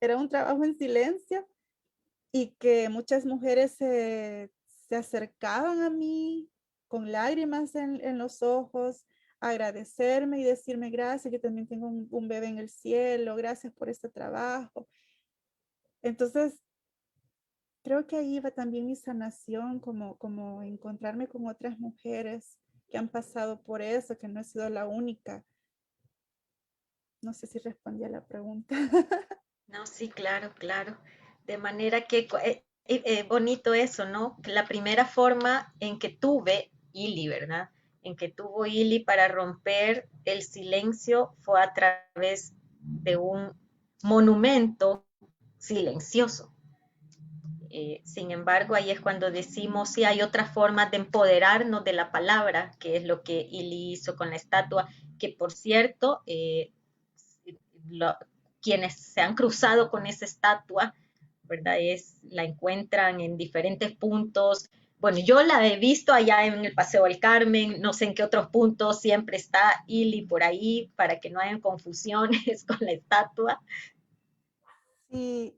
era un trabajo en silencio, y que muchas mujeres se acercaban a mí con lágrimas en los ojos, a agradecerme y decirme gracias, yo también tengo un bebé en el cielo, gracias por este trabajo. Entonces, creo que ahí va también mi sanación, como encontrarme con otras mujeres que han pasado por eso, que no he sido la única. No sé si respondí a la pregunta. No, sí, claro, claro. De manera que bonito eso, ¿no? Que la primera forma en que tuve Ili, ¿verdad? En que tuvo Ili para romper el silencio fue a través de un monumento silencioso. Sin embargo, ahí es cuando decimos si hay otras formas de empoderarnos de la palabra, que es lo que Ili hizo con la estatua, que por cierto, lo, quienes se han cruzado con esa estatua, ¿verdad? La encuentran en diferentes puntos. Bueno, yo la he visto allá en el Paseo del Carmen, no sé en qué otros puntos, siempre está Ili por ahí para que no hayan confusiones con la estatua. Sí,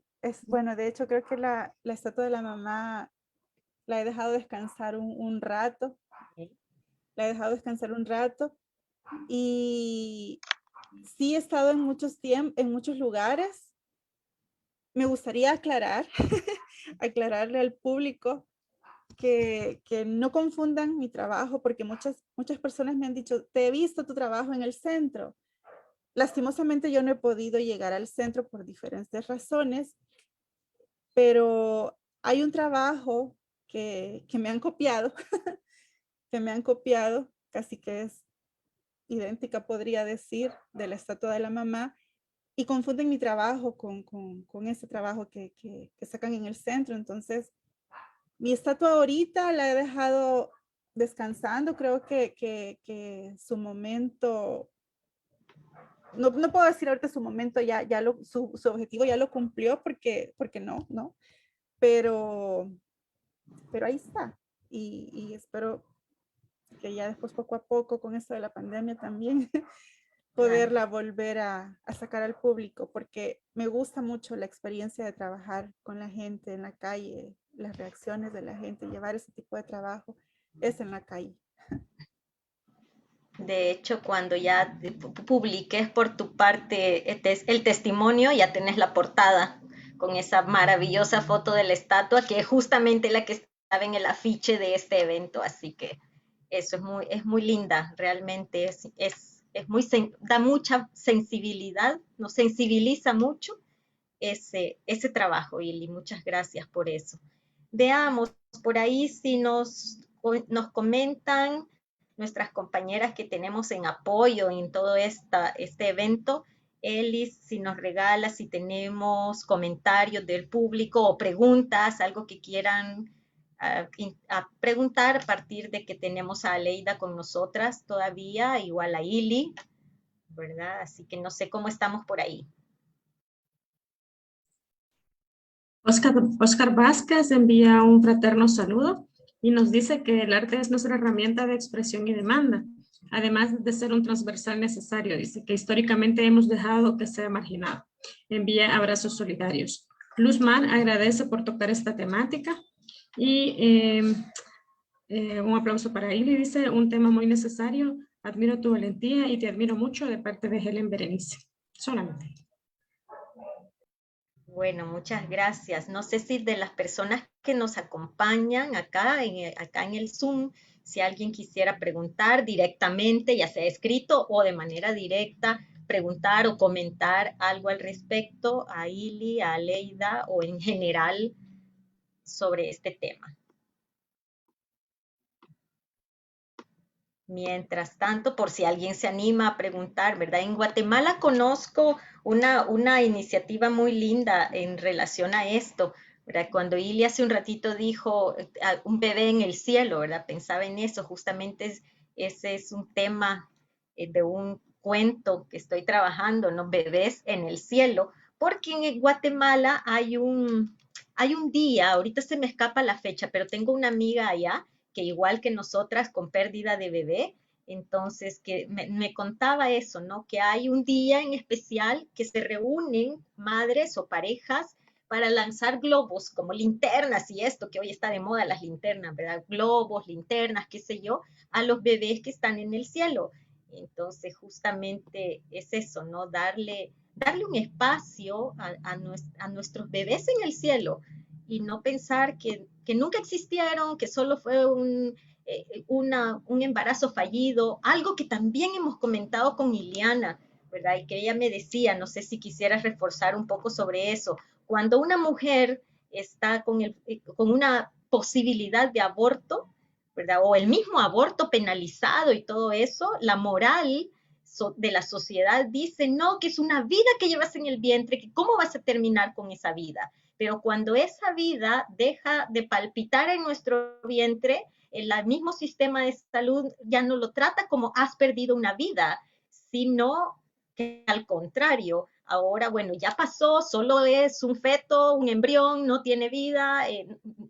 bueno, de hecho creo que la estatua de la mamá la he dejado descansar un rato, la he dejado descansar un rato, y sí he estado en en muchos lugares. Me gustaría aclarar, aclararle al público que no confundan mi trabajo, porque muchas personas me han dicho, te he visto tu trabajo en el centro. Lastimosamente yo no he podido llegar al centro por diferentes razones, pero hay un trabajo que me han copiado, que me han copiado, casi que es idéntica, podría decir, de la estatua de la mamá, y confunden mi trabajo con ese trabajo que sacan en el centro. Entonces, mi estatua ahorita la he dejado descansando, creo que su momento, no puedo decir ahorita su momento, su objetivo ya lo cumplió, porque no, pero ahí está. Y espero que ya después, poco a poco, con esto de la pandemia también, poderla volver a sacar al público, porque me gusta mucho la experiencia de trabajar con la gente en la calle, las reacciones de la gente, llevar ese tipo de trabajo es en la calle. De hecho, cuando ya publiques por tu parte el testimonio, ya tenés la portada con esa maravillosa foto de la estatua, que es justamente la que estaba en el afiche de este evento. Así que eso es muy linda, realmente es muy, da mucha sensibilidad, nos sensibiliza mucho ese trabajo, y muchas gracias por eso. Veamos, por ahí si nos comentan nuestras compañeras que tenemos en apoyo en todo este evento. Elis, si nos regala, si tenemos comentarios del público o preguntas, algo que quieran preguntar a partir de que tenemos a Aleida con nosotras todavía, igual a Ili, ¿verdad? Así que no sé cómo estamos por ahí. Oscar Vázquez envía un fraterno saludo y nos dice que el arte es nuestra herramienta de expresión y demanda, además de ser un transversal necesario. Dice que históricamente hemos dejado que sea marginado. Envía abrazos solidarios. Luzman agradece por tocar esta temática y un aplauso para Ili. Dice, un tema muy necesario. Admiro tu valentía y te admiro mucho, de parte de Helen Berenice. Solamente. Bueno, muchas gracias. No sé si de las personas que nos acompañan acá en el Zoom, si alguien quisiera preguntar directamente, ya sea escrito o de manera directa, preguntar o comentar algo al respecto a Ili, a Aleida o en general sobre este tema. Mientras tanto, por si alguien se anima a preguntar, ¿verdad? En Guatemala conozco una iniciativa muy linda en relación a esto, ¿verdad? Cuando Ili hace un ratito dijo un bebé en el cielo, ¿verdad? Pensaba en eso, justamente ese es un tema de un cuento que estoy trabajando, ¿no? Bebés en el cielo, porque en Guatemala hay un día, ahorita se me escapa la fecha, pero tengo una amiga allá que igual que nosotras con pérdida de bebé, entonces que me contaba eso, ¿no? Que hay un día en especial que se reúnen madres o parejas para lanzar globos como linternas y esto, que hoy está de moda las linternas, ¿verdad? Globos, linternas, qué sé yo, a los bebés que están en el cielo. Entonces justamente es eso, ¿no? Darle un espacio a nuestros bebés en el cielo y no pensar que nunca existieron, que solo fue un embarazo fallido, algo que también hemos comentado con Iliana, ¿verdad? Y que ella me decía, no sé si quisieras reforzar un poco sobre eso, cuando una mujer está con una posibilidad de aborto, ¿verdad? O el mismo aborto penalizado y todo eso, la moral de la sociedad dice, no, que es una vida que llevas en el vientre, que cómo vas a terminar con esa vida. Pero cuando esa vida deja de palpitar en nuestro vientre, el mismo sistema de salud ya no lo trata como has perdido una vida, sino que al contrario, ahora, bueno, ya pasó, solo es un feto, un embrión, no tiene vida,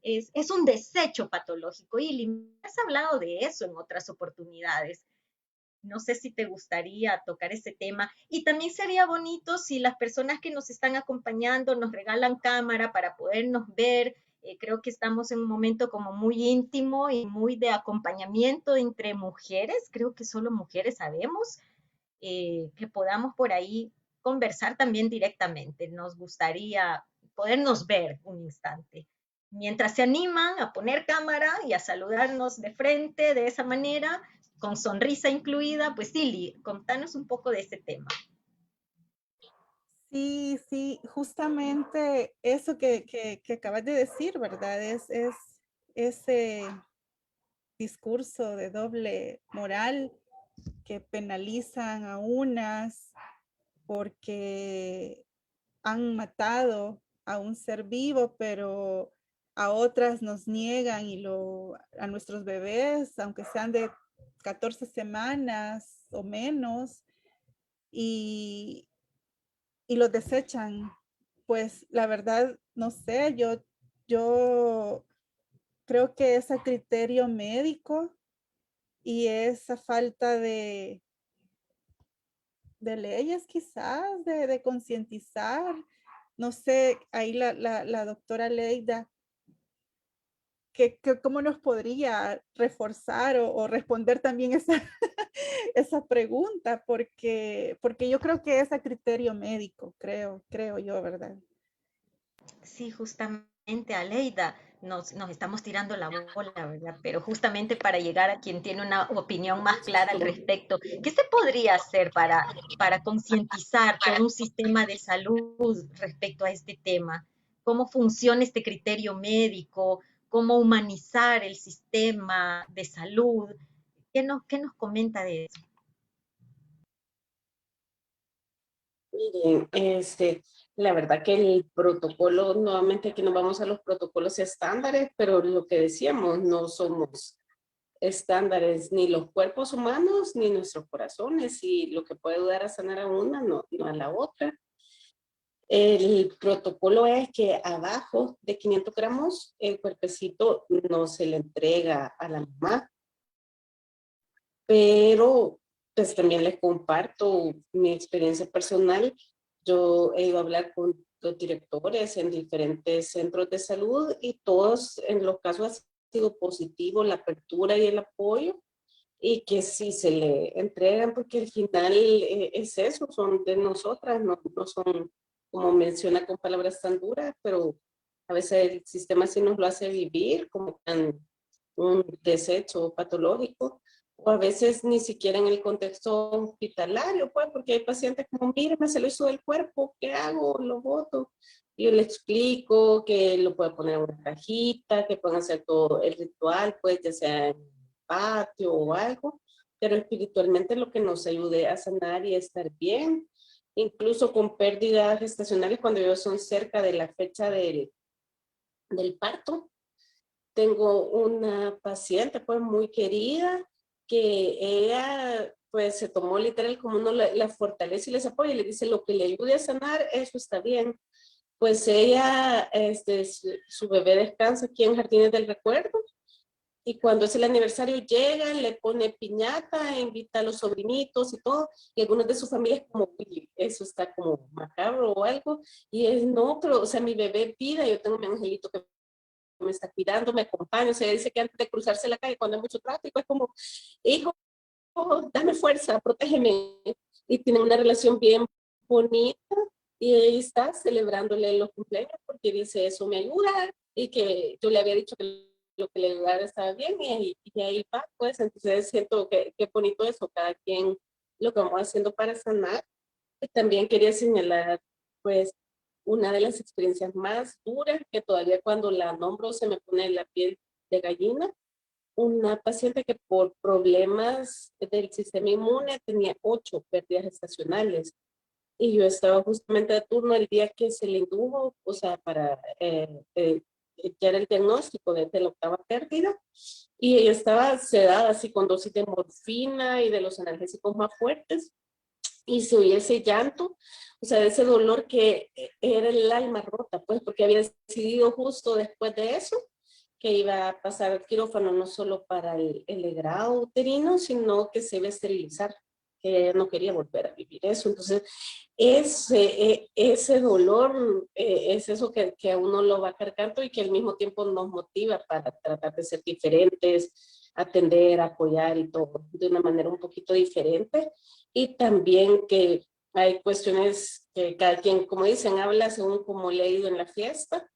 es un desecho patológico. Y has hablado de eso en otras oportunidades. No sé si te gustaría tocar ese tema. Y también sería bonito si las personas que nos están acompañando nos regalan cámara para podernos ver. Creo que estamos en un momento como muy íntimo y muy de acompañamiento entre mujeres. Creo que solo mujeres sabemos que podamos por ahí conversar también directamente. Nos gustaría podernos ver un instante. Mientras se animan a poner cámara y a saludarnos de frente de esa manera, con sonrisa incluida, pues Silly, contanos un poco de ese tema. Sí, sí, justamente eso que acabas de decir, ¿verdad? Es ese discurso de doble moral que penalizan a unas porque han matado a un ser vivo, pero a otras nos niegan a nuestros bebés, aunque sean de 14 semanas o menos, y los desechan. Pues la verdad, no sé, yo creo que ese criterio médico y esa falta de leyes quizás, de concientizar, no sé, ahí la doctora Leida, ¿cómo nos podría reforzar o responder también esa, esa pregunta? Porque yo creo que es a criterio médico, creo yo, ¿verdad? Sí, justamente, Aleida, nos estamos tirando la bola, ¿verdad? Pero justamente para llegar a quien tiene una opinión más clara al respecto, ¿qué se podría hacer para concientizar todo un sistema de salud respecto a este tema? ¿Cómo funciona este criterio médico? ¿Cómo humanizar el sistema de salud? Qué nos comenta de eso? Miren, la verdad que el protocolo, nuevamente aquí nos vamos a los protocolos estándares, pero lo que decíamos, no somos estándares ni los cuerpos humanos ni nuestros corazones, y lo que puede ayudar a sanar a una, no a la otra. El protocolo es que abajo de 500 gramos el cuerpecito no se le entrega a la mamá, pero pues también les comparto mi experiencia personal. Yo he ido a hablar con los directores en diferentes centros de salud y todos en los casos ha sido positivo la apertura y el apoyo, y que sí se le entregan, porque al final es eso, son de nosotras, no son, como menciona, con palabras tan duras, pero a veces el sistema sí nos lo hace vivir como un desecho patológico, o a veces ni siquiera en el contexto hospitalario, pues, porque hay pacientes como, mire, me se lo hizo del cuerpo, ¿qué hago? Lo boto. Yo le explico que lo puede poner en una cajita, que pueden hacer todo el ritual, pues, ya sea en el patio o algo, pero espiritualmente lo que nos ayude a sanar y a estar bien, incluso con pérdidas gestacionales cuando ellos son cerca de la fecha del parto. Tengo una paciente pues muy querida que ella pues se tomó literal como uno la fortalece y les apoya y le dice lo que le ayude a sanar, eso está bien. Pues ella, su bebé descansa aquí en Jardines del Recuerdo y cuando es el aniversario llega, le pone piñata, invita a los sobrinitos y todo, y algunos de su familia es como, uy, eso está como macabro o algo, y es no, pero o sea, mi bebé pida, yo tengo mi angelito que me está cuidando, me acompaña, o sea, dice que antes de cruzarse la calle cuando hay mucho tráfico es como, hijo, dame fuerza, protégeme, y tienen una relación bien bonita, y ahí está celebrándole los cumpleaños porque dice eso me ayuda, y que yo le había dicho que lo que le ayudara estaba bien, y ahí va, pues, entonces siento que bonito eso, cada quien lo que vamos haciendo para sanar. Y también quería señalar, pues, una de las experiencias más duras, que todavía cuando la nombro se me pone la piel de gallina, una paciente que por problemas del sistema inmune tenía 8 pérdidas gestacionales. Y yo estaba justamente de turno el día que se le indujo, o sea, para ya era el diagnóstico de la 8ª pérdida. Y ella estaba sedada así con dosis de morfina y de los analgésicos más fuertes. Y se oía ese llanto, o sea, ese dolor que era el alma rota, pues, porque había decidido justo después de eso que iba a pasar al quirófano no solo para el legrado uterino, sino que se iba a esterilizar, que ella no quería volver a vivir eso. Entonces, ese dolor es eso que a uno lo va cargando y que al mismo tiempo nos motiva para tratar de ser diferentes, atender, apoyar y todo de una manera un poquito diferente. Y también que hay cuestiones que cada quien, como dicen, habla según como le ha ido en la fiesta,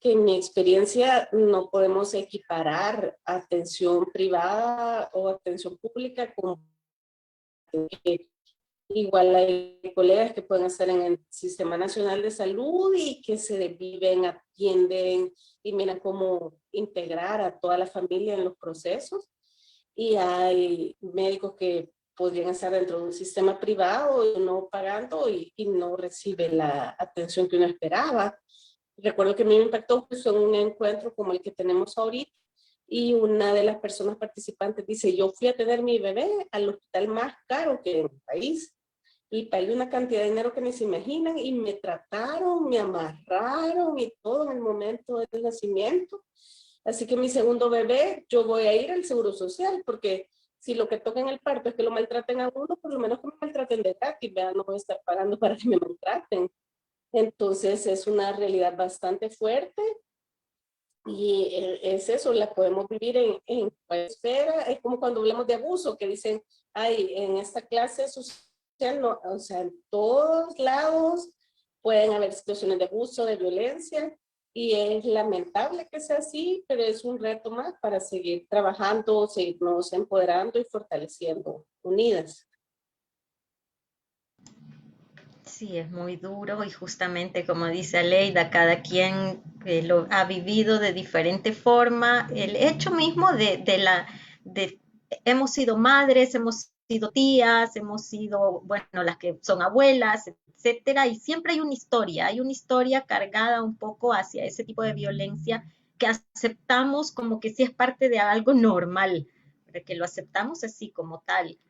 que en mi experiencia no podemos equiparar atención privada o atención pública con igual hay colegas que pueden estar en el Sistema Nacional de Salud y que se viven, atienden y miran cómo integrar a toda la familia en los procesos. Y hay médicos que podrían estar dentro de un sistema privado, no pagando y no recibe la atención que uno esperaba. Recuerdo que a mí me impactó pues, en un encuentro como el que tenemos ahorita y una de las personas participantes dice, yo fui a tener mi bebé al hospital más caro que en el país y pagué una cantidad de dinero que ni se imaginan y me trataron, me amarraron y todo en el momento del nacimiento. Así que mi segundo bebé, yo voy a ir al Seguro Social porque si lo que toca en el parto es que lo maltraten a uno, por lo menos que me maltraten de gratis, no voy a estar pagando para que me maltraten. Entonces es una realidad bastante fuerte y es eso, la podemos vivir en esfera. Es como cuando hablamos de abuso, que dicen, ay, en esta clase social, no, o sea, en todos lados pueden haber situaciones de abuso, de violencia, y es lamentable que sea así, pero es un reto más para seguir trabajando, seguirnos empoderando y fortaleciendo unidas. Sí, es muy duro y justamente como dice Aleida, cada quien lo ha vivido de diferente forma. El hecho mismo de hemos sido madres, hemos sido tías, hemos sido, bueno, las que son abuelas, etcétera, y siempre hay una historia cargada un poco hacia ese tipo de violencia que aceptamos como que sí es parte de algo normal, que lo aceptamos así como tal.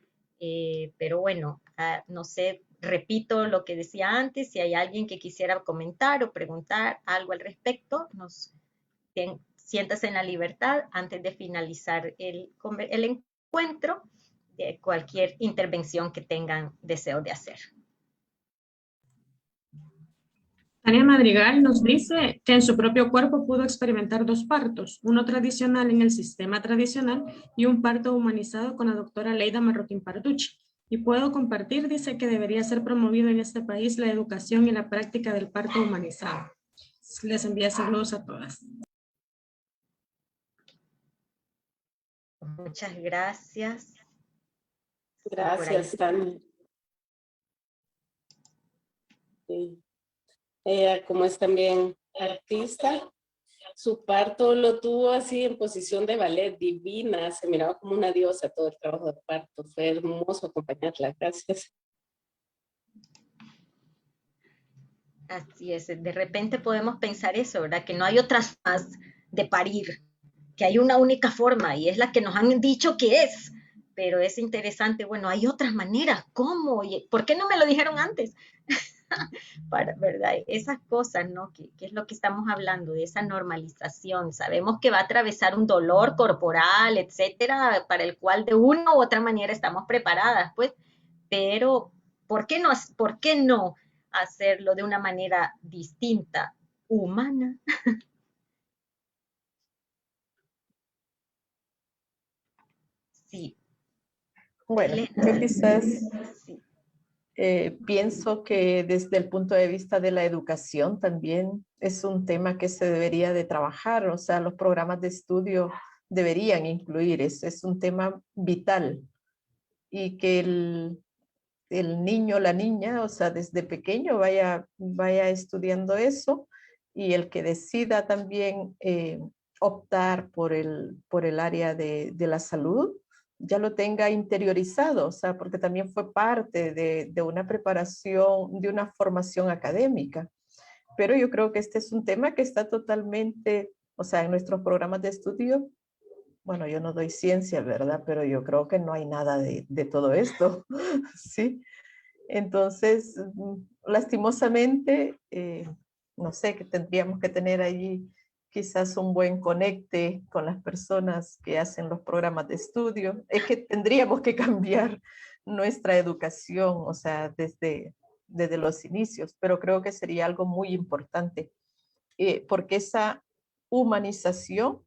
Pero bueno, no sé, repito lo que decía antes, si hay alguien que quisiera comentar o preguntar algo al respecto, siéntase en la libertad antes de finalizar el encuentro de cualquier intervención que tengan deseo de hacer. Tania Madrigal nos dice que en su propio cuerpo pudo experimentar 2 partos, uno tradicional en el sistema tradicional y un parto humanizado con la doctora Leida Marroquín Parducci. Y puedo compartir, dice que debería ser promovido en este país la educación y la práctica del parto humanizado. Les envía saludos a todas. Muchas gracias. Gracias, Tania. Sí. Ella, como es también artista, su parto lo tuvo así en posición de ballet, divina, se miraba como una diosa todo el trabajo de parto. Fue hermoso acompañarla, gracias. Así es, de repente podemos pensar eso, ¿verdad? Que no hay otras formas de parir, que hay una única forma y es la que nos han dicho que es. Pero es interesante, bueno, hay otras maneras, ¿cómo? ¿Y por qué no me lo dijeron antes? ¿Verdad? Esas cosas, ¿no? Que es lo que estamos hablando, de esa normalización. Sabemos que va a atravesar un dolor corporal, etcétera, para el cual de una u otra manera estamos preparadas, pues, pero por qué no hacerlo de una manera distinta, humana? Sí. Bueno, Elena. yo quizás Sí. pienso que desde el punto de vista de la educación también es un tema que se debería de trabajar, o sea, los programas de estudio deberían incluir, es un tema vital y que el niño, la niña, o sea, desde pequeño vaya estudiando eso y el que decida también optar por el área de la salud, ya lo tenga interiorizado, o sea, porque también fue parte de una preparación, de una formación académica. Pero yo creo que este es un tema que está totalmente, o sea, en nuestros programas de estudio, bueno, yo no doy ciencia, ¿verdad? Pero yo creo que no hay nada de todo esto, ¿sí? Entonces, lastimosamente, no sé, que tendríamos que tener allí quizás un buen conecte con las personas que hacen los programas de estudio. Es que tendríamos que cambiar nuestra educación, o sea, desde los inicios, pero creo que sería algo muy importante, porque esa humanización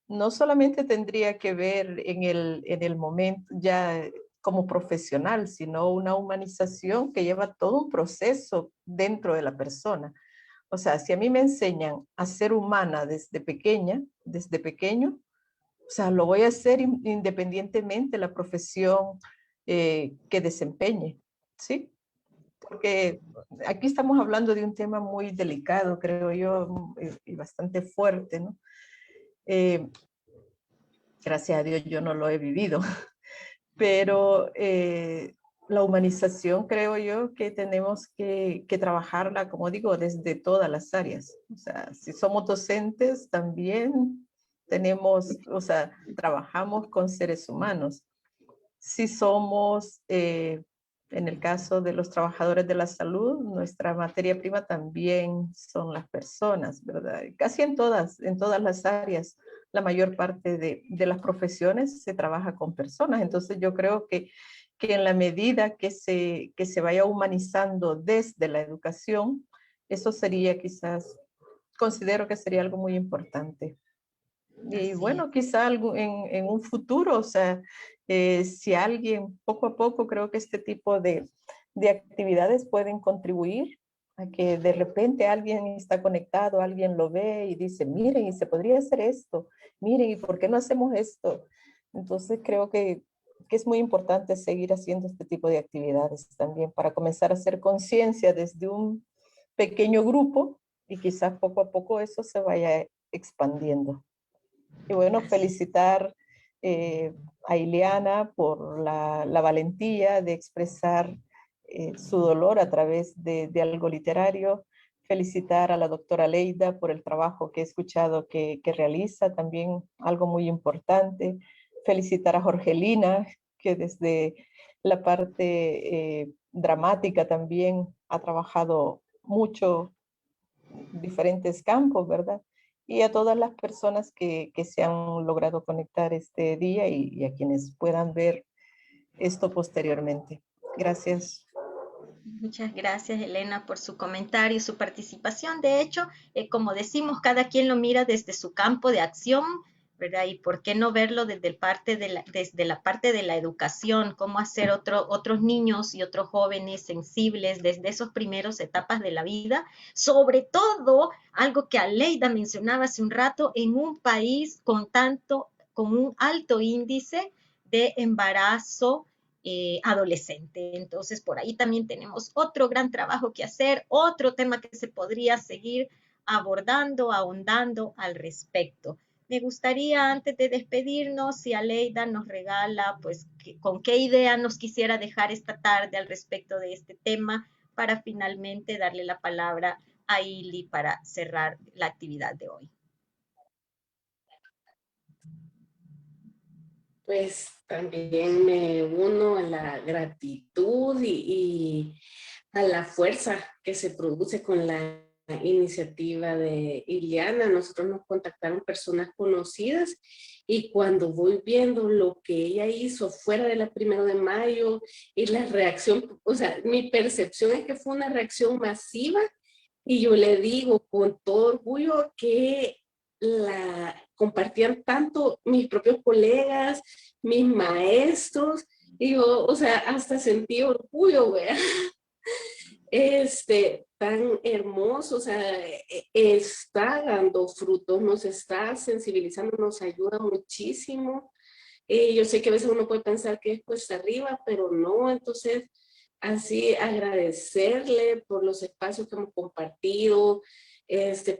no solamente tendría que ver en el momento ya como profesional, sino una humanización que lleva todo un proceso dentro de la persona. O sea, si a mí me enseñan a ser humana desde pequeña, desde pequeño, o sea, lo voy a hacer independientemente de la profesión que desempeñe, ¿sí? Porque aquí estamos hablando de un tema muy delicado, creo yo, y bastante fuerte, ¿no? Gracias a Dios yo no lo he vivido, pero la humanización creo yo que tenemos que trabajarla, como digo, desde todas las áreas. O sea, si somos docentes también tenemos, o sea, trabajamos con seres humanos. Si somos, en el caso de los trabajadores de la salud, nuestra materia prima también son las personas, ¿verdad? Casi en todas las áreas, la mayor parte de las profesiones se trabaja con personas. Entonces yo creo que en la medida que se vaya humanizando desde la educación, eso sería quizás, considero que sería algo muy importante. Y Así bueno, quizá algo en un futuro, o sea, si alguien poco a poco, creo que este tipo de actividades pueden contribuir a que de repente alguien está conectado, alguien lo ve y dice, miren, y se podría hacer esto, miren, ¿y por qué no hacemos esto? Entonces creo que es muy importante seguir haciendo este tipo de actividades también para comenzar a hacer conciencia desde un pequeño grupo y quizás poco a poco eso se vaya expandiendo. Y bueno, felicitar a Ileana por la valentía de expresar su dolor a través de algo literario. Felicitar a la doctora Leida por el trabajo que he escuchado que realiza, también algo muy importante. Felicitar a Jorgelina, que desde la parte dramática también ha trabajado mucho diferentes campos, ¿verdad? Y a todas las personas que se han logrado conectar este día y a quienes puedan ver esto posteriormente. Gracias. Muchas gracias, Elena, por su comentario y su participación. De hecho, como decimos, cada quien lo mira desde su campo de acción, ¿verdad? Y por qué no verlo desde la parte de la educación, cómo hacer otros niños y otros jóvenes sensibles desde esas primeras etapas de la vida. Sobre todo, algo que Aleida mencionaba hace un rato, en un país con un alto índice de embarazo adolescente. Entonces, por ahí también tenemos otro gran trabajo que hacer, otro tema que se podría seguir abordando, ahondando al respecto. Me gustaría, antes de despedirnos, si Aleida nos regala, pues, con qué idea nos quisiera dejar esta tarde al respecto de este tema, para finalmente darle la palabra a Ili para cerrar la actividad de hoy. Pues también me uno a la gratitud y a la fuerza que se produce con la iniciativa de Iliana. Nosotros nos contactaron personas conocidas y cuando voy viendo lo que ella hizo fuera de la 1 de mayo y la reacción, o sea, mi percepción es que fue una reacción masiva y yo le digo con todo orgullo que la compartían tanto mis propios colegas, mis maestros, y yo, o sea, hasta sentí orgullo, ¿verdad? Tan hermoso, o sea, está dando frutos, nos está sensibilizando, nos ayuda muchísimo. Yo sé que a veces uno puede pensar que es cuesta arriba, pero no, entonces así agradecerle por los espacios que hemos compartido,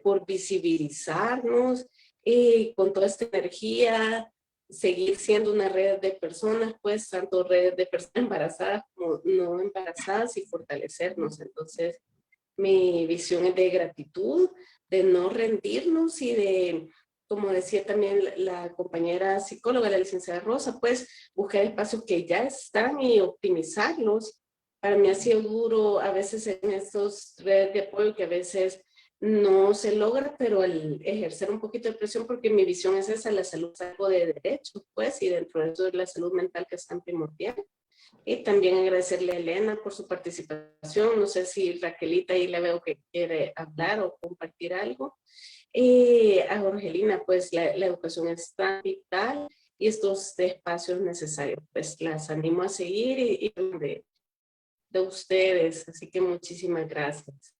por visibilizarnos y con toda esta energía, seguir siendo una red de personas, pues tanto redes de personas embarazadas como no embarazadas y fortalecernos. Entonces, mi visión es de gratitud, de no rendirnos y de, como decía también la compañera psicóloga, la licenciada Rosa, pues buscar espacios que ya están y optimizarlos. Para mí ha sido duro a veces en estos redes de apoyo que a veces no se logra, pero al ejercer un poquito de presión, porque mi visión es esa, la salud es algo de derecho, pues, y dentro de eso es la salud mental que es tan primordial. Y también agradecerle a Elena por su participación. No sé si Raquelita ahí la veo que quiere hablar o compartir algo. A Jorgelina, pues la educación es tan vital y estos espacios necesarios, pues las animo a seguir y de ustedes. Así que muchísimas gracias.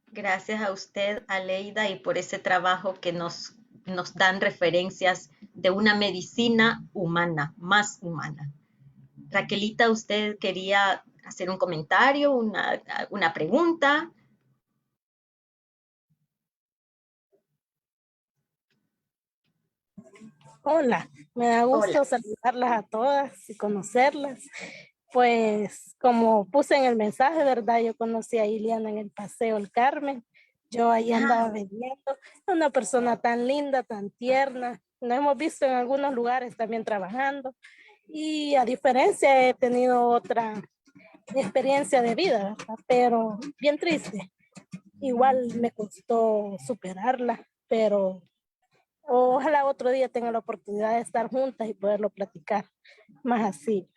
Gracias a usted, Aleida, y por ese trabajo que nos dan referencias de una medicina humana, más humana. Raquelita, ¿usted quería hacer un comentario, una pregunta? Hola, me da gusto Hola. saludarlas a todas y conocerlas. Pues como puse en el mensaje, ¿verdad? Yo conocí a Iliana en el Paseo El Carmen. Yo ahí andaba vendiendo. Una persona tan linda, tan tierna. Nos hemos visto en algunos lugares también trabajando. Y a diferencia he tenido otra experiencia de vida, ¿verdad? Pero bien triste. Igual me costó superarla, pero ojalá otro día tenga la oportunidad de estar juntas y poderlo platicar más así,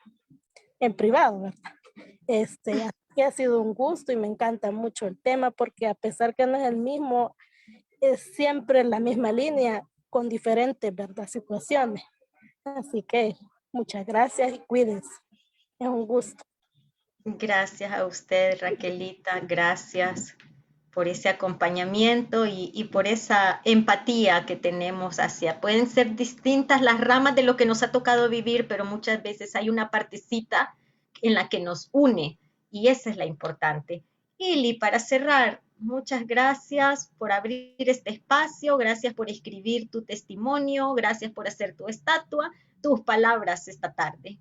en privado, ¿verdad? Aquí ha sido un gusto y me encanta mucho el tema porque a pesar que no es el mismo, es siempre la misma línea con diferentes, ¿verdad? Situaciones. Así que muchas gracias y cuídense. Es un gusto. Gracias a usted, Raquelita, gracias por ese acompañamiento y por esa empatía que tenemos hacia. Pueden ser distintas las ramas de lo que nos ha tocado vivir, pero muchas veces hay una partecita en la que nos une y esa es la importante. Ili, para cerrar, muchas gracias por abrir este espacio, gracias por escribir tu testimonio, gracias por hacer tu estatua, tus palabras esta tarde.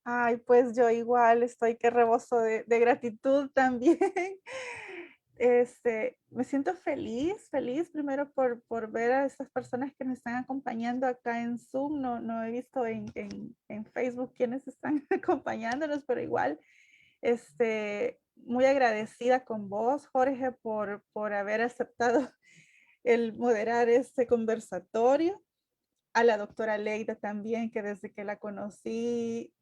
Ay, pues yo igual estoy que reboso de gratitud también. Me siento feliz primero por ver a estas personas que nos están acompañando acá en Zoom. No he visto en Facebook quiénes están acompañándonos, pero igual, muy agradecida con vos, Jorge, por haber aceptado el moderar este conversatorio. A la doctora Leida también, que desde que la conocí,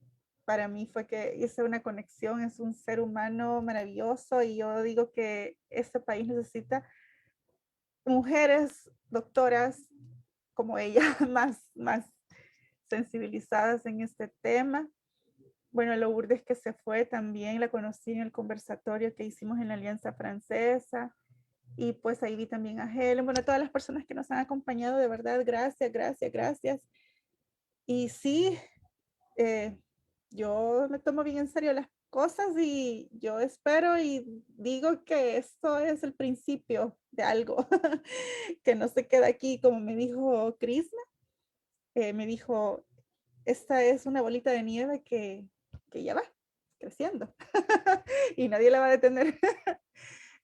para mí fue que hice una conexión, es un ser humano maravilloso y yo digo que este país necesita mujeres doctoras como ella, más sensibilizadas en este tema. Bueno, Lourdes que se fue también, la conocí en el conversatorio que hicimos en la Alianza Francesa y pues ahí vi también a Helen, bueno, todas las personas que nos han acompañado, de verdad, gracias. Y sí, yo me tomo bien en serio las cosas y yo espero y digo que esto es el principio de algo que no se queda aquí, como me dijo Krishna, me dijo, esta es una bolita de nieve que ya va creciendo y nadie la va a detener.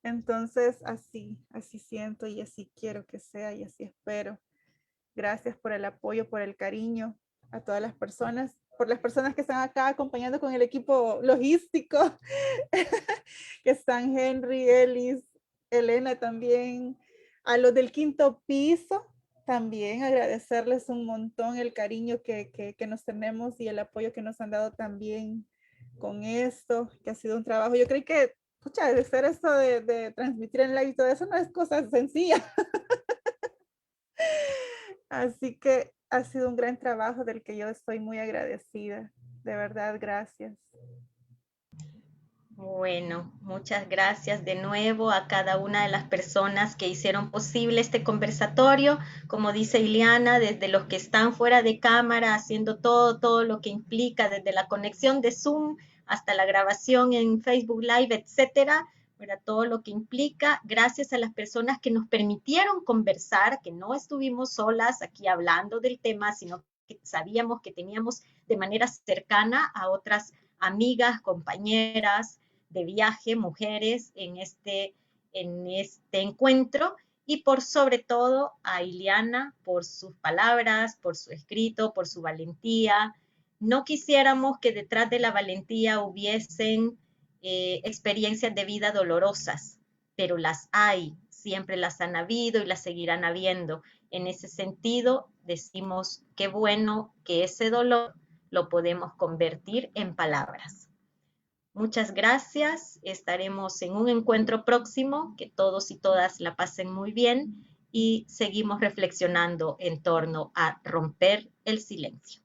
Entonces, así siento y así quiero que sea y así espero. Gracias por el apoyo, por el cariño a todas las personas, por las personas que están acá acompañando con el equipo logístico, que están Henry, Ellis, Elena también, a los del quinto piso, también agradecerles un montón el cariño que nos tenemos y el apoyo que nos han dado también con esto, que ha sido un trabajo. Yo creo que, pucha, de hacer esto de transmitir en live y todo eso no es cosa sencilla. Así que ha sido un gran trabajo del que yo estoy muy agradecida. De verdad, gracias. Bueno, muchas gracias de nuevo a cada una de las personas que hicieron posible este conversatorio. Como dice Ileana, desde los que están fuera de cámara haciendo todo lo que implica, desde la conexión de Zoom hasta la grabación en Facebook Live, etcétera, para todo lo que implica. Gracias a las personas que nos permitieron conversar, que no estuvimos solas aquí hablando del tema, sino que sabíamos que teníamos de manera cercana a otras amigas, compañeras de viaje, mujeres en este encuentro, y por sobre todo a Ileana por sus palabras, por su escrito, por su valentía. No quisiéramos que detrás de la valentía hubiesen experiencias de vida dolorosas, pero las hay, siempre las han habido y las seguirán habiendo. En ese sentido, decimos qué bueno que ese dolor lo podemos convertir en palabras. Muchas gracias, estaremos en un encuentro próximo, que todos y todas la pasen muy bien y seguimos reflexionando en torno a romper el silencio.